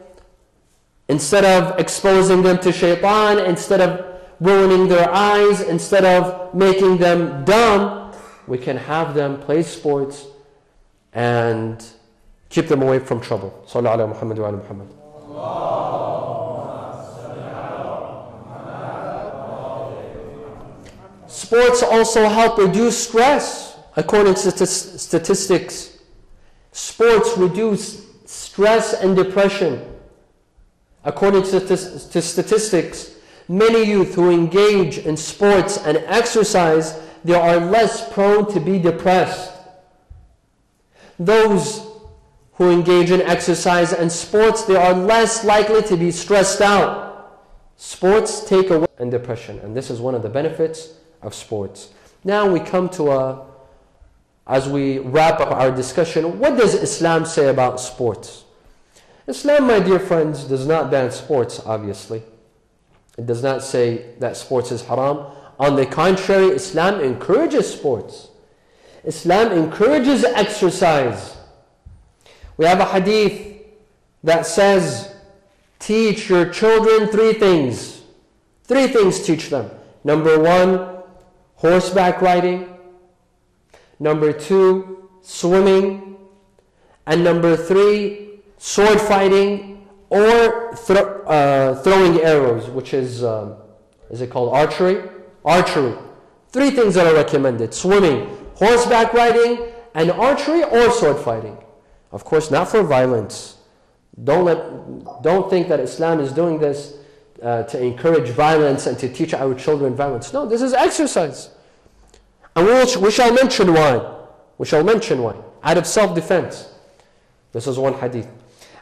instead of exposing them to shaitan, instead of ruining their eyes, instead of making them dumb. We can have them play sports and keep them away from trouble. Sallu ala Muhammad wa ala Muhammad. Sports also help reduce stress. According to statistics, sports reduce stress and depression. According to statistics, many youth who engage in sports and exercise, they are less prone to be depressed. Those who engage in exercise and sports, they are less likely to be stressed out. Sports take away depression, and this is one of the benefits of sports. Now we come to as we wrap up our discussion, what does Islam say about sports? Islam, my dear friends, does not ban sports, obviously. It does not say that sports is haram. On the contrary, Islam encourages sports. Islam encourages exercise. We have a hadith that says, teach your children 3 things. 3 things teach them. Number 1, horseback riding. Number 2, swimming. And number 3, sword fighting or throwing arrows, which is it called archery? Archery. 3 things that are recommended: swimming, horseback riding, and archery or sword fighting. Of course, not for violence. Don't think that Islam is doing this to encourage violence and to teach our children violence. No, this is exercise. And we shall mention why. We shall mention why. Out of self-defense. This is one hadith.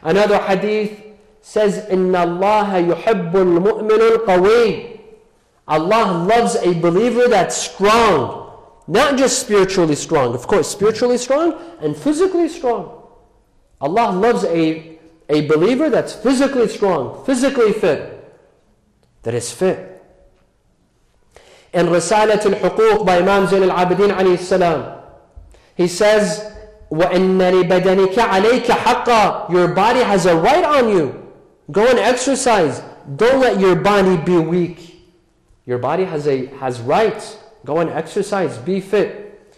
Another hadith says, إِنَّ اللَّهَ يُحِبُّ الْمُؤْمِنُ الْقَوِيِّ. Allah loves a believer that's strong. Not just spiritually strong. Of course, spiritually strong and physically strong. Allah loves a believer that's physically strong, physically fit, that is fit. In Risalat al-Huquq by Imam Zayn al-Abidin alayhi salam, he says, وَإِنَّ لِبَدَنِكَ عَلَيْكَ حَقًّا. Your body has a right on you. Go and exercise. Don't let your body be weak. Your body has rights. Go and exercise. Be fit.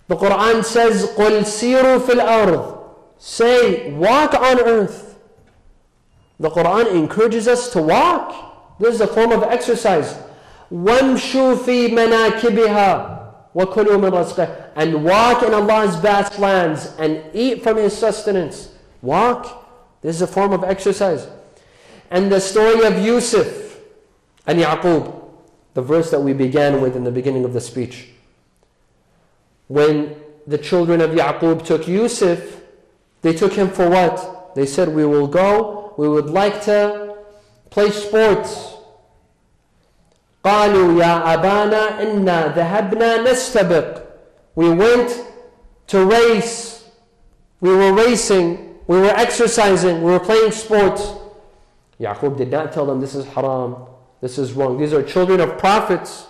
The Quran says, قُلْ سِيرُوا فِي الْأَرْضِ. Say, walk on earth. The Quran encourages us to walk. This is a form of exercise. وَامْشُوا فِي مَنَاكِبِهَا وَكُلُوا مِنْ رَزْقِهِ. And walk in Allah's vast lands and eat from His sustenance. Walk. This is a form of exercise. And the story of Yusuf and Yaqub, the verse that we began with in the beginning of the speech. When the children of Yaqub took Yusuf They took him for what? They said, we will go, we would like to play sports. قالوا يا أبانا إنا ذهبنا نستبق. We went to race. We were racing. We were exercising. We were playing sports. Yaqub did not tell them this is haram. This is wrong. These are children of prophets.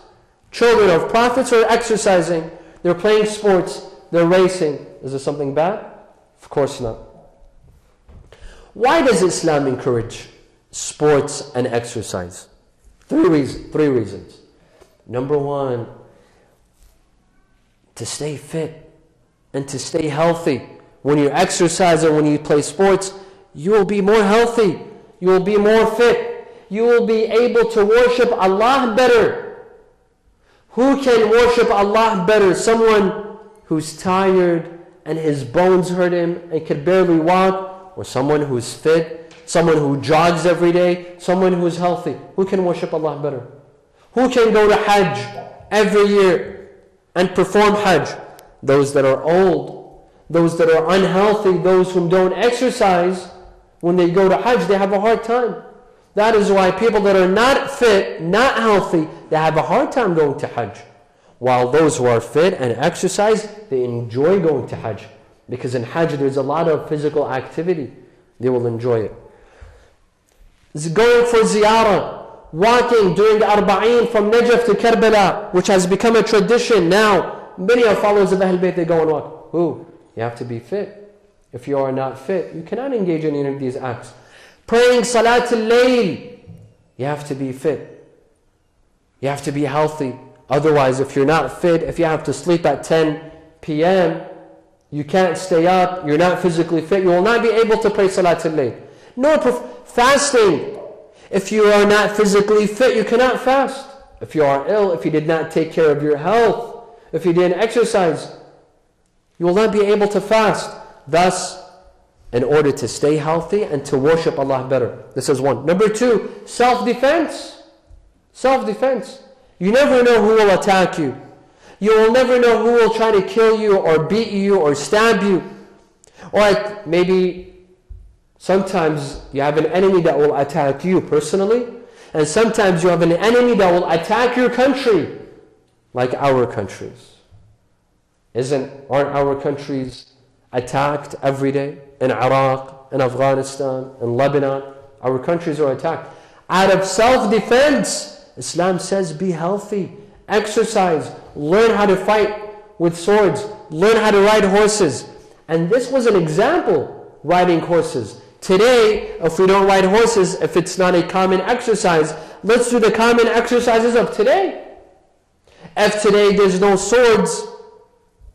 Children of prophets are exercising. They're playing sports. They're racing. Is there something bad? Of course not. Why does Islam encourage sports and exercise? Three reasons. Number one, to stay fit and to stay healthy. When you exercise and when you play sports, you will be more healthy. You will be more fit. You will be able to worship Allah better. Who can worship Allah better? Someone who's tired and his bones hurt him and can barely walk, or someone who's fit, someone who jogs every day, someone who's healthy. Who can worship Allah better? Who can go to Hajj every year and perform Hajj? Those that are old, those that are unhealthy, those who don't exercise, when they go to Hajj, they have a hard time. That is why people that are not fit, not healthy, they have a hard time going to Hajj. While those who are fit and exercise, they enjoy going to Hajj. Because in Hajj, there's a lot of physical activity. They will enjoy it. Going for ziyarah, walking, doing arba'een from Najaf to Karbala, which has become a tradition now. Many of followers of Ahl Bayt, they go and walk. Who? You have to be fit. If you are not fit, you cannot engage in any of these acts. Praying Salat al-Layl, you have to be fit. You have to be healthy. Otherwise, if you're not fit, if you have to sleep at 10 p.m., you can't stay up, you're not physically fit, you will not be able to pray Salat al-Layl. No, fasting. If you are not physically fit, you cannot fast. If you are ill, if you did not take care of your health, if you didn't exercise, you will not be able to fast. Thus, in order to stay healthy and to worship Allah better. This is one. Number two, self-defense. Self-defense. You never know who will attack you. You will never know who will try to kill you or beat you or stab you. Or maybe sometimes you have an enemy that will attack you personally, and sometimes you have an enemy that will attack your country, like our countries. Aren't our countries attacked every day? In Iraq, in Afghanistan, in Lebanon, our countries are attacked. Out of self-defense, Islam says be healthy, exercise, learn how to fight with swords, learn how to ride horses. And this was an example, riding horses. Today, if we don't ride horses, if it's not a common exercise, let's do the common exercises of today. If today there's no swords,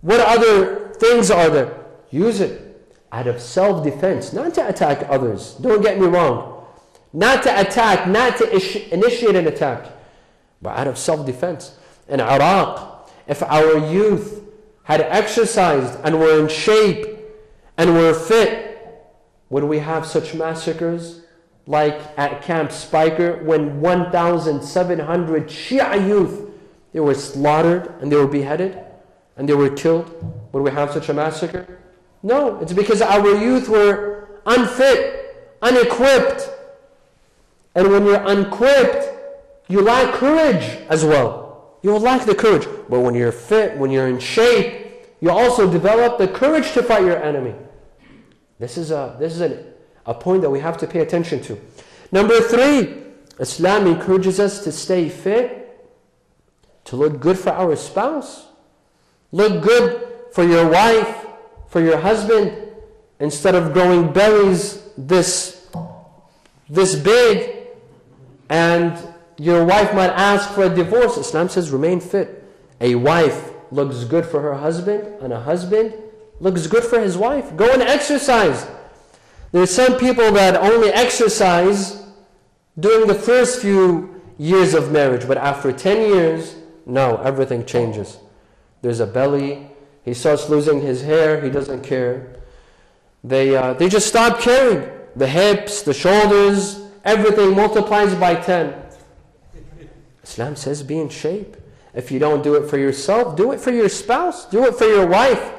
what other things are there? Use it out of self-defense, not to attack others. Don't get me wrong. Not to attack, not to initiate an attack, but out of self-defense. In Iraq, if our youth had exercised and were in shape and were fit, would we have such massacres like at Camp Spiker when 1,700 Shia youth, they were slaughtered and they were beheaded and they were killed? Would we have such a massacre? No, it's because our youth were unfit, unequipped. And when you're unequipped, you lack courage as well. You will lack the courage. But when you're fit, when you're in shape, you also develop the courage to fight your enemy. This is a point that we have to pay attention to. Number three, Islam encourages us to stay fit, to look good for our spouse. Look good for your wife, for your husband. Instead of growing bellies this big, and your wife might ask for a divorce, Islam says remain fit. A wife looks good for her husband, and a husband looks good for his wife. Go and exercise. There's some people that only exercise during the first few years of marriage, but after 10 years, no, everything changes. There's a belly. He starts losing his hair. He doesn't care. They just stop caring. The hips, the shoulders, everything multiplies by 10. Islam says be in shape. If you don't do it for yourself, do it for your spouse. Do it for your wife.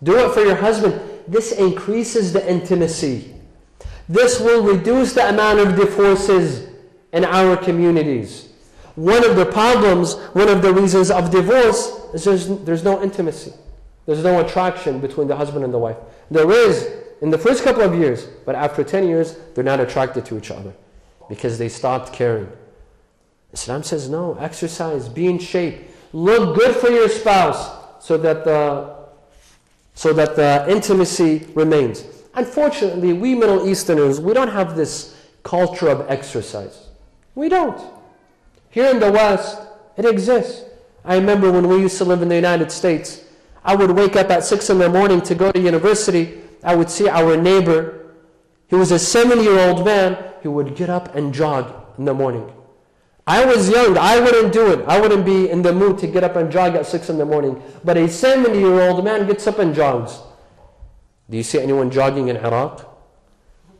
Do it for your husband. this increases the intimacy. This will reduce the amount of divorces in our communities. One of the problems, one of the reasons of divorce is there's no intimacy. There's no attraction between the husband and the wife. There is in the first couple of years, but after 10 years, they're not attracted to each other because they stopped caring. Islam says no, exercise, be in shape, look good for your spouse so that the intimacy remains. Unfortunately, we Middle Easterners, we don't have this culture of exercise. We don't. Here in the West, it exists. I remember when we used to live in the United States, I would wake up at 6 in the morning to go to university. I would see our neighbor. He was a 70-year-old man. He would get up and jog in the morning. I was young. I wouldn't do it. I wouldn't be in the mood to get up and jog at 6 in the morning. But a 70-year-old man gets up and jogs. Do you see anyone jogging in Iraq?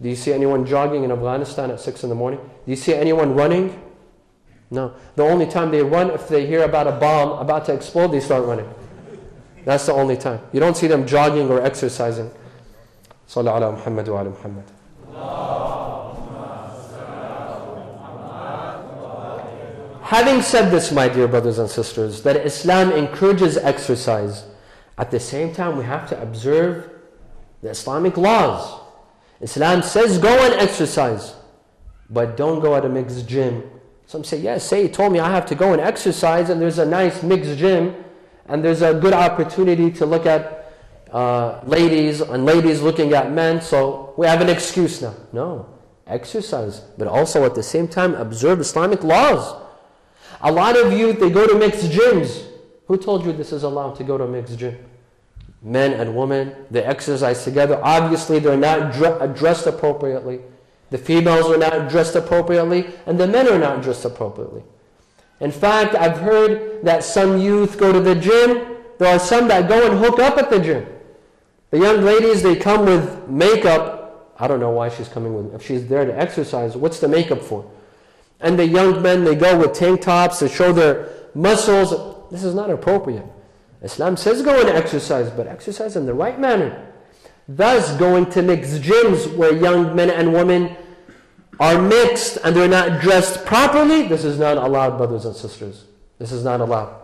Do you see anyone jogging in Afghanistan at 6 in the morning? Do you see anyone running? No. The only time they run, if they hear about a bomb about to explode, they start running. That's the only time. You don't see them jogging or exercising. Sallu ala Muhammad wa ala Muhammad. Having said this, my dear brothers and sisters, that Islam encourages exercise, at the same time we have to observe the Islamic laws. Islam says go and exercise, but don't go at a mixed gym. Some say, yes, Sayid told me I have to go and exercise, and there's a nice mixed gym, and there's a good opportunity to look at ladies, and ladies looking at men, so we have an excuse now. No, exercise, but also at the same time observe Islamic laws. A lot of youth, they go to mixed gyms. Who told you this is allowed to go to a mixed gym? Men and women, they exercise together. Obviously, they're not dressed appropriately. The females are not dressed appropriately, and the men are not dressed appropriately. In fact, I've heard that some youth go to the gym. There are some that go and hook up at the gym. The young ladies, they come with makeup. I don't know why she's coming with, if she's there to exercise, what's the makeup for? And the young men, they go with tank tops to show their muscles. This is not appropriate. Islam says go and exercise, but exercise in the right manner. Thus, going to mixed gyms where young men and women are mixed and they're not dressed properly, this is not allowed, brothers and sisters. This is not allowed.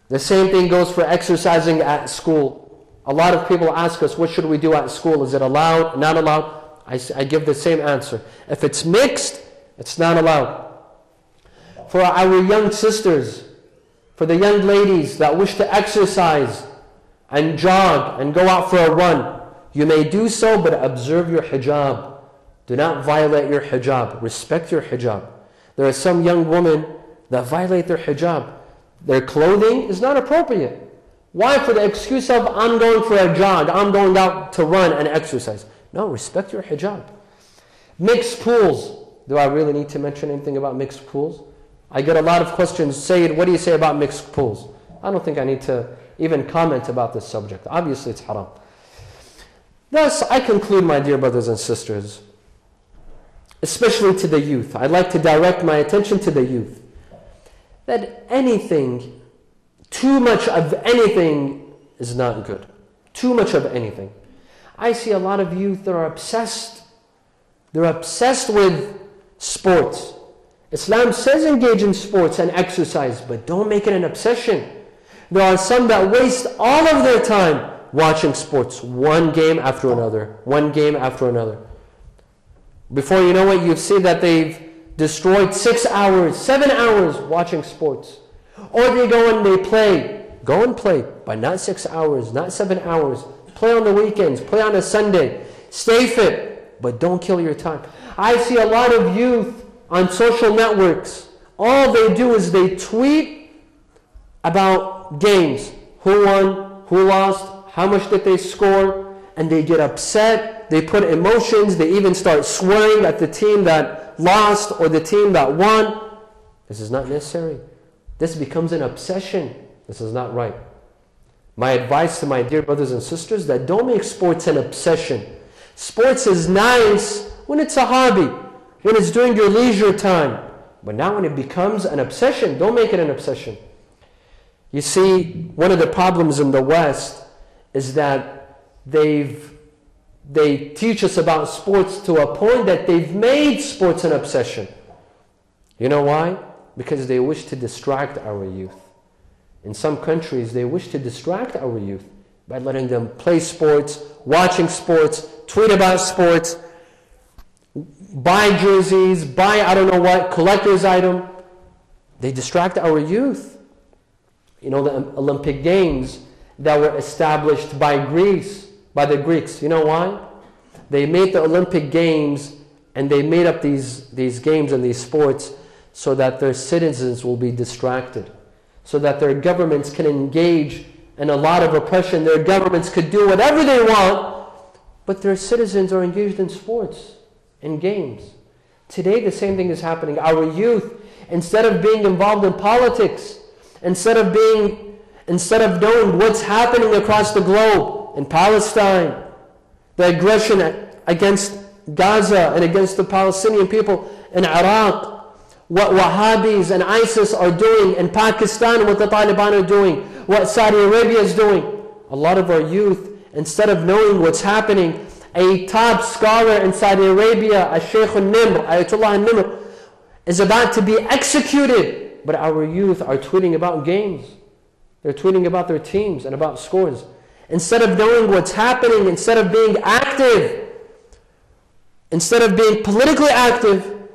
The same thing goes for exercising at school. A lot of people ask us, what should we do at school? Is it allowed, not allowed? I give the same answer. If it's mixed, it's not allowed. For our young sisters, for the young ladies that wish to exercise and jog and go out for a run, you may do so, but observe your hijab. Do not violate your hijab. Respect your hijab. There are some young women that violate their hijab. Their clothing is not appropriate. Why? For the excuse of, I'm going for a jog, I'm going out to run and exercise. No, respect your hijab. Mixed pools. Do I really need to mention anything about mixed pools? I get a lot of questions. Sayid, what do you say about mixed pools? I don't think I need to even comment about this subject. Obviously, it's haram. Thus, I conclude, my dear brothers and sisters, especially to the youth. I'd like to direct my attention to the youth. That anything, too much of anything is not good. Too much of anything. I see a lot of youth that are obsessed. They're obsessed with sports. Islam says engage in sports and exercise, but don't make it an obsession. There are some that waste all of their time watching sports, one game after another, one game after another. Before you know it, you see that they've destroyed 6 hours, 7 hours watching sports. Or they go and they play. Go and play, but not 6 hours, not 7 hours. Play on the weekends, play on a Sunday. Stay fit, but don't kill your time. I see a lot of youth on social networks. All they do is they tweet about games. Who won, who lost, how much did they score, and they get upset. They put emotions. They even start swearing at the team that lost or the team that won. This is not necessary. This becomes an obsession. This is not right. My advice to my dear brothers and sisters, that don't make sports an obsession. Sports is nice when it's a hobby, when it's during your leisure time. But now when it becomes an obsession, don't make it an obsession. You see, one of the problems in the West is that they teach us about sports to a point that they've made sports an obsession. You know why? Because they wish to distract our youth. In some countries, they wish to distract our youth by letting them play sports, watching sports, tweet about sports, buy jerseys, buy I don't know what, collector's item. They distract our youth. You know, the Olympic Games that were established by the Greeks. You know why? They made the Olympic Games and they made up these games and these sports so that their citizens will be distracted, so that their governments can engage in a lot of oppression. Their governments could do whatever they want, but their citizens are engaged in sports and games. Today, the same thing is happening. Our youth, instead of being involved in politics, instead of knowing what's happening across the globe, in Palestine, the aggression against Gaza and against the Palestinian people in Iraq, what Wahhabis and ISIS are doing in Pakistan, what the Taliban are doing, what Saudi Arabia is doing. A lot of our youth, instead of knowing what's happening, a top scholar in Saudi Arabia, Sheikh al-Nimr, Ayatollah al-Nimr, is about to be executed. But our youth are tweeting about games. They're tweeting about their teams and about scores. Instead of knowing what's happening, instead of being active, instead of being politically active,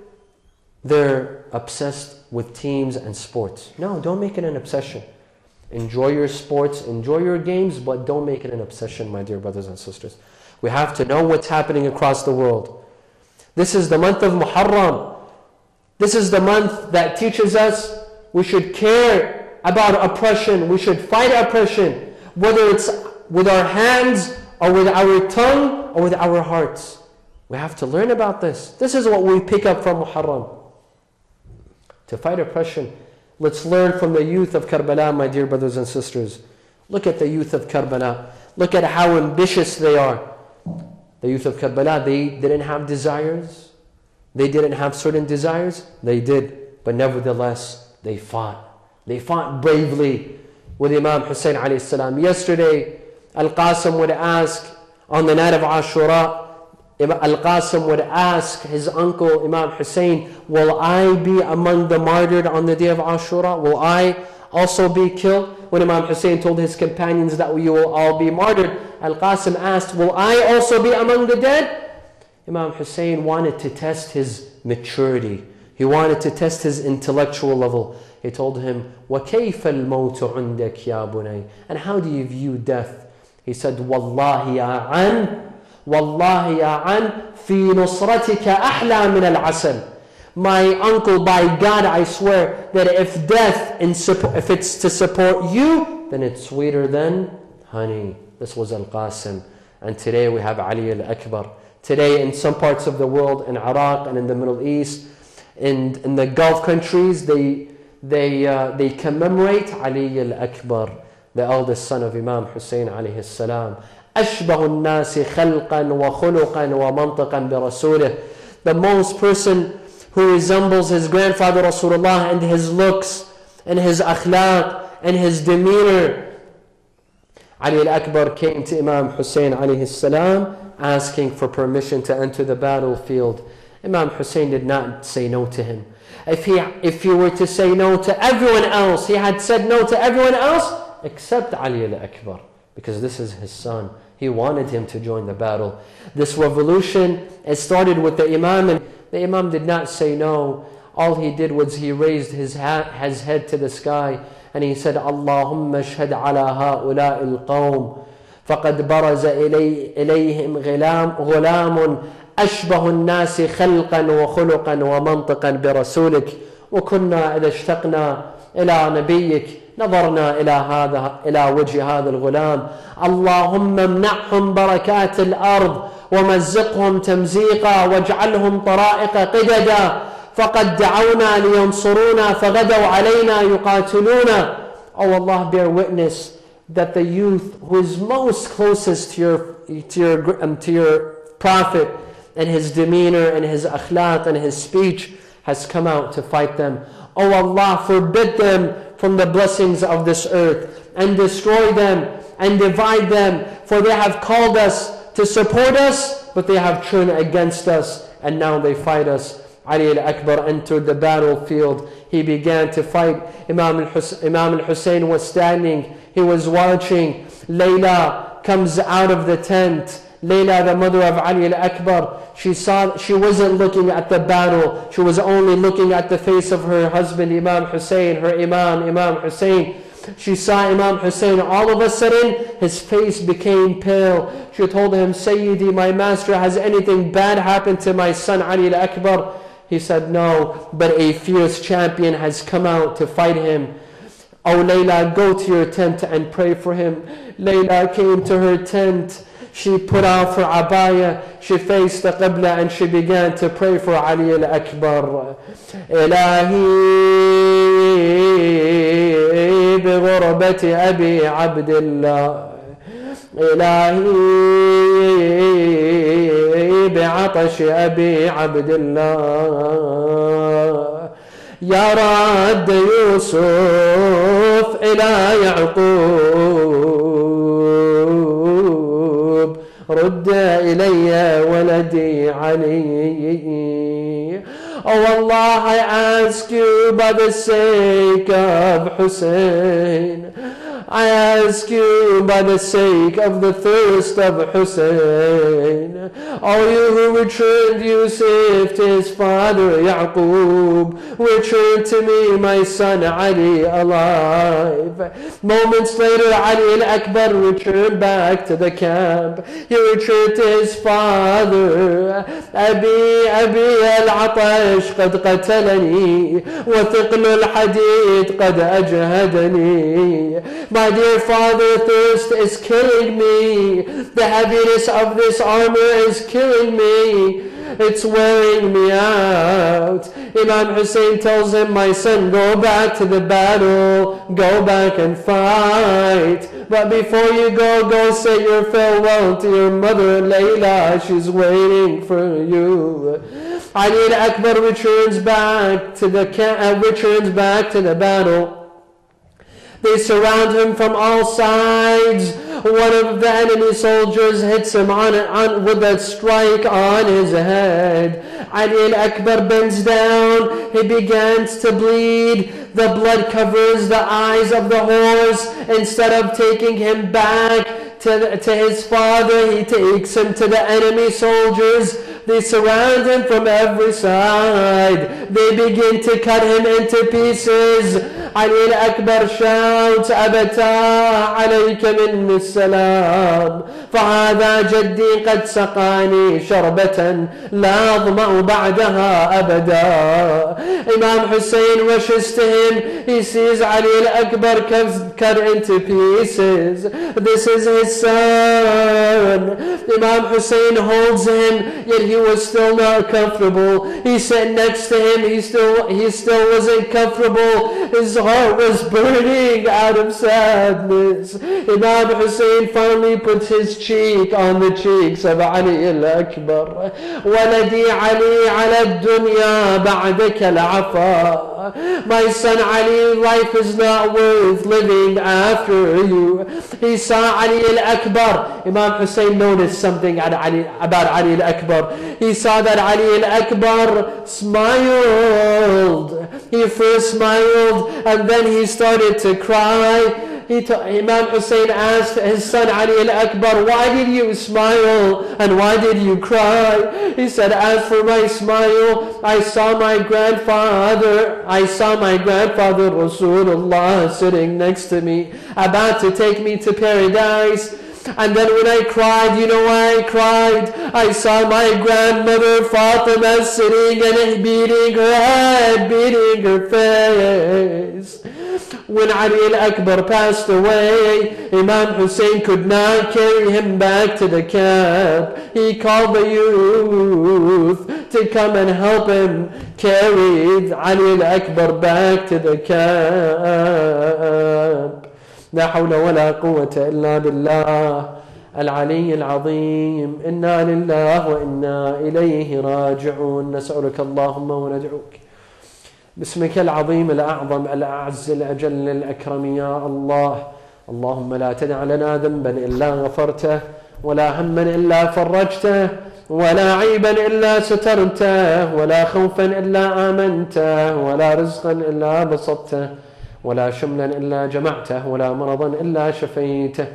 they're obsessed with teams and sports. No, don't make it an obsession. Enjoy your sports, enjoy your games, but don't make it an obsession, my dear brothers and sisters. We have to know what's happening across the world. This is the month of Muharram. This is the month that teaches us we should care about oppression. We should fight oppression, whether it's with our hands or with our tongue or with our hearts. We have to learn about this. This is what we pick up from Muharram. To fight oppression, let's learn from the youth of Karbala, my dear brothers and sisters. Look at the youth of Karbala. Look at how ambitious they are. The youth of Karbala, they didn't have desires. They didn't have certain desires. They did. But nevertheless, they fought. They fought bravely with Imam Hussein alayhi salam. Yesterday, Al-Qasim would ask, on the night of Ashura, Al-Qasim would ask his uncle Imam Hussein, will I be among the martyred on the day of Ashura? Will I also be killed? When Imam Hussein told his companions that you will all be martyred, Al-Qasim asked, will I also be among the dead? Imam Hussein wanted to test his maturity. He wanted to test his intellectual level. He told him, وَكَيْفَ الْمَوْتُ عُنْدَكْ يَا بُنَيْ? And how do you view death? He said, وَاللَّهِ يَا عَنْ وَاللَّهِ يَا عَنْ فِي نُصْرَتِكَ أَحْلَى مِنَ الْعَسَلِ. My uncle, by God, I swear that if death, if it's to support you, then it's sweeter than honey. This was Al-Qasim. And today we have Ali al-Akbar. Today in some parts of the world, in Iraq and in the Middle East, in the Gulf countries, they commemorate Ali al-Akbar, the eldest son of Imam Hussein alayhi salam. أشبه الناس خلقا وخلقا ومنطقا برسوله. The most person who resembles his grandfather Rasulullah in his looks, and his akhlaq, and his demeanor. Ali al-Akbar came to Imam Hussein alayhi salam asking for permission to enter the battlefield. Imam Hussein did not say no to him. If he were to say no to everyone else, he had said no to everyone else except Ali al-Akbar, because this is his son. He wanted him to join the battle. This revolution, it started with the Imam, and the Imam did not say no. All he did was he raised his head to the sky and he said, Allahumma shhad ala ha'ula'i al-qawm faqad baraza ilayhim ghulam أشبه الناس خلقا وخلقا ومنطقا برسولك وكنا إذا اشتقنا إلى نبيك نظرنا إلى وجه هذا الغلام اللهم امنعهم بركات الأرض ومزقهم تمزيقا واجعلهم طرائق قددا فقد دعونا لينصرونا فغدوا علينا يقاتلونا. Oh Allah, bear witness that the youth who is most closest to your prophet and his demeanor and his akhlaq and his speech has come out to fight them. Oh Allah, forbid them from the blessings of this earth and destroy them and divide them, for they have called us to support us, but they have turned against us, and now they fight us. Ali al-Akbar entered the battlefield. He began to fight. Imam al-Hussein was standing. He was watching. Layla comes out of the tent. Layla, the mother of Ali al-Akbar, she wasn't looking at the battle. She was only looking at the face of her husband, Imam Hussein, her Imam Hussein. She saw Imam Hussein. All of a sudden, his face became pale. She told him, Sayyidi, my master, has anything bad happened to my son Ali al-Akbar? He said, no, but a fierce champion has come out to fight him. Oh, Layla, go to your tent and pray for him. Layla came to her tent. She put off her abaya, she faced the Qibla, and she began to pray for Ali al-Akbar. Ilahi بغربة أبي عبد الله إلهي بعطش أبي عبد الله يا رد يوسف إلى يعقوب رد إلي ولدي علي. Oh Allah, I ask you by the sake of Husain, I ask you by the sake of the thirst of Husain, oh you who returned Yusuf to his father Yaqub, return to me my son Ali alive. Moments later, Ali al-Akbar returned back to the camp. He returned to his father. Abi al-Atash قد قتلني وثقل الحديد قد أجهدني. My dear father, thirst is killing me. The heaviness of this armor is killing me. It's wearing me out. Imam Hussein tells him, my son, go back to the battle. Go back and fight. But before you go say your farewell to your mother, Layla. She's waiting for you. Ali al-Akbar returns back to the battle. They surround him from all sides. One of the enemy soldiers hits him with a strike on his head. Ali al-Akbar bends down. He begins to bleed. The blood covers the eyes of the horse. Instead of taking him back to his father, he takes him to the enemy soldiers. They surround him from every side. They begin to cut him into pieces. Ali al-Akbar shouts, أبتا عليك مني السلام فهذا جدي قد سقاني شربة لا أظمأ بعدها أبدا. Imam Hussein rushes to him. He sees Ali al-Akbar cut into pieces. This is his son. Imam Hussein holds him, yet he was still not comfortable. He sat next to him. He still wasn't comfortable. His heart was burning out of sadness. Imam Hussein finally puts his cheek on the cheeks of Ali al-Akbar. ولدي علي على الدنيا بعدك العفا. My son Ali, life is not worth living after you. He saw Ali al-Akbar. Imam Hussein noticed something about Ali al-Akbar. He saw that Ali al-Akbar smiled. He first smiled and then he started to cry. Imam Hussein asked his son Ali al-Akbar, why did you smile and why did you cry? He said, as for my smile, I saw my grandfather Rasulullah sitting next to me, about to take me to paradise. And then when I cried, you know why I cried? I saw my grandmother Fatima sitting and beating her head, beating her face. When Ali al-Akbar passed away, Imam Hussein could not carry him back to the camp. He called the youth to come and help him carry Ali al-Akbar back to the camp. لا حول ولا قوة إلا بالله العلي العظيم. إنا لله وإنا إليه راجعون. نسألك اللهم وندعوك باسمك العظيم الأعظم الأعز الأجل الأكرم يا الله. اللهم لا تدع لنا ذنبا إلا غفرته، ولا هما إلا فرجته، ولا عيبا إلا سترته، ولا خوفا إلا آمنته، ولا رزقا إلا بسطته، ولا شملا إلا جمعته، ولا مرضا إلا شفيته،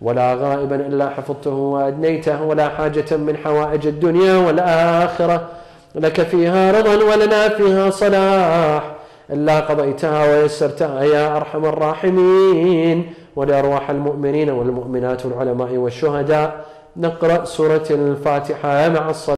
ولا غائبا إلا حفظته وأدنيته، ولا حاجة من حوائج الدنيا والآخرة لك فيها رضا ولنا فيها صلاح إلا قضيتها ويسرتها يا أرحم الراحمين. ولأرواح المؤمنين والمؤمنات والعلماء والشهداء نقرأ سورة الفاتحة مع الصلاة.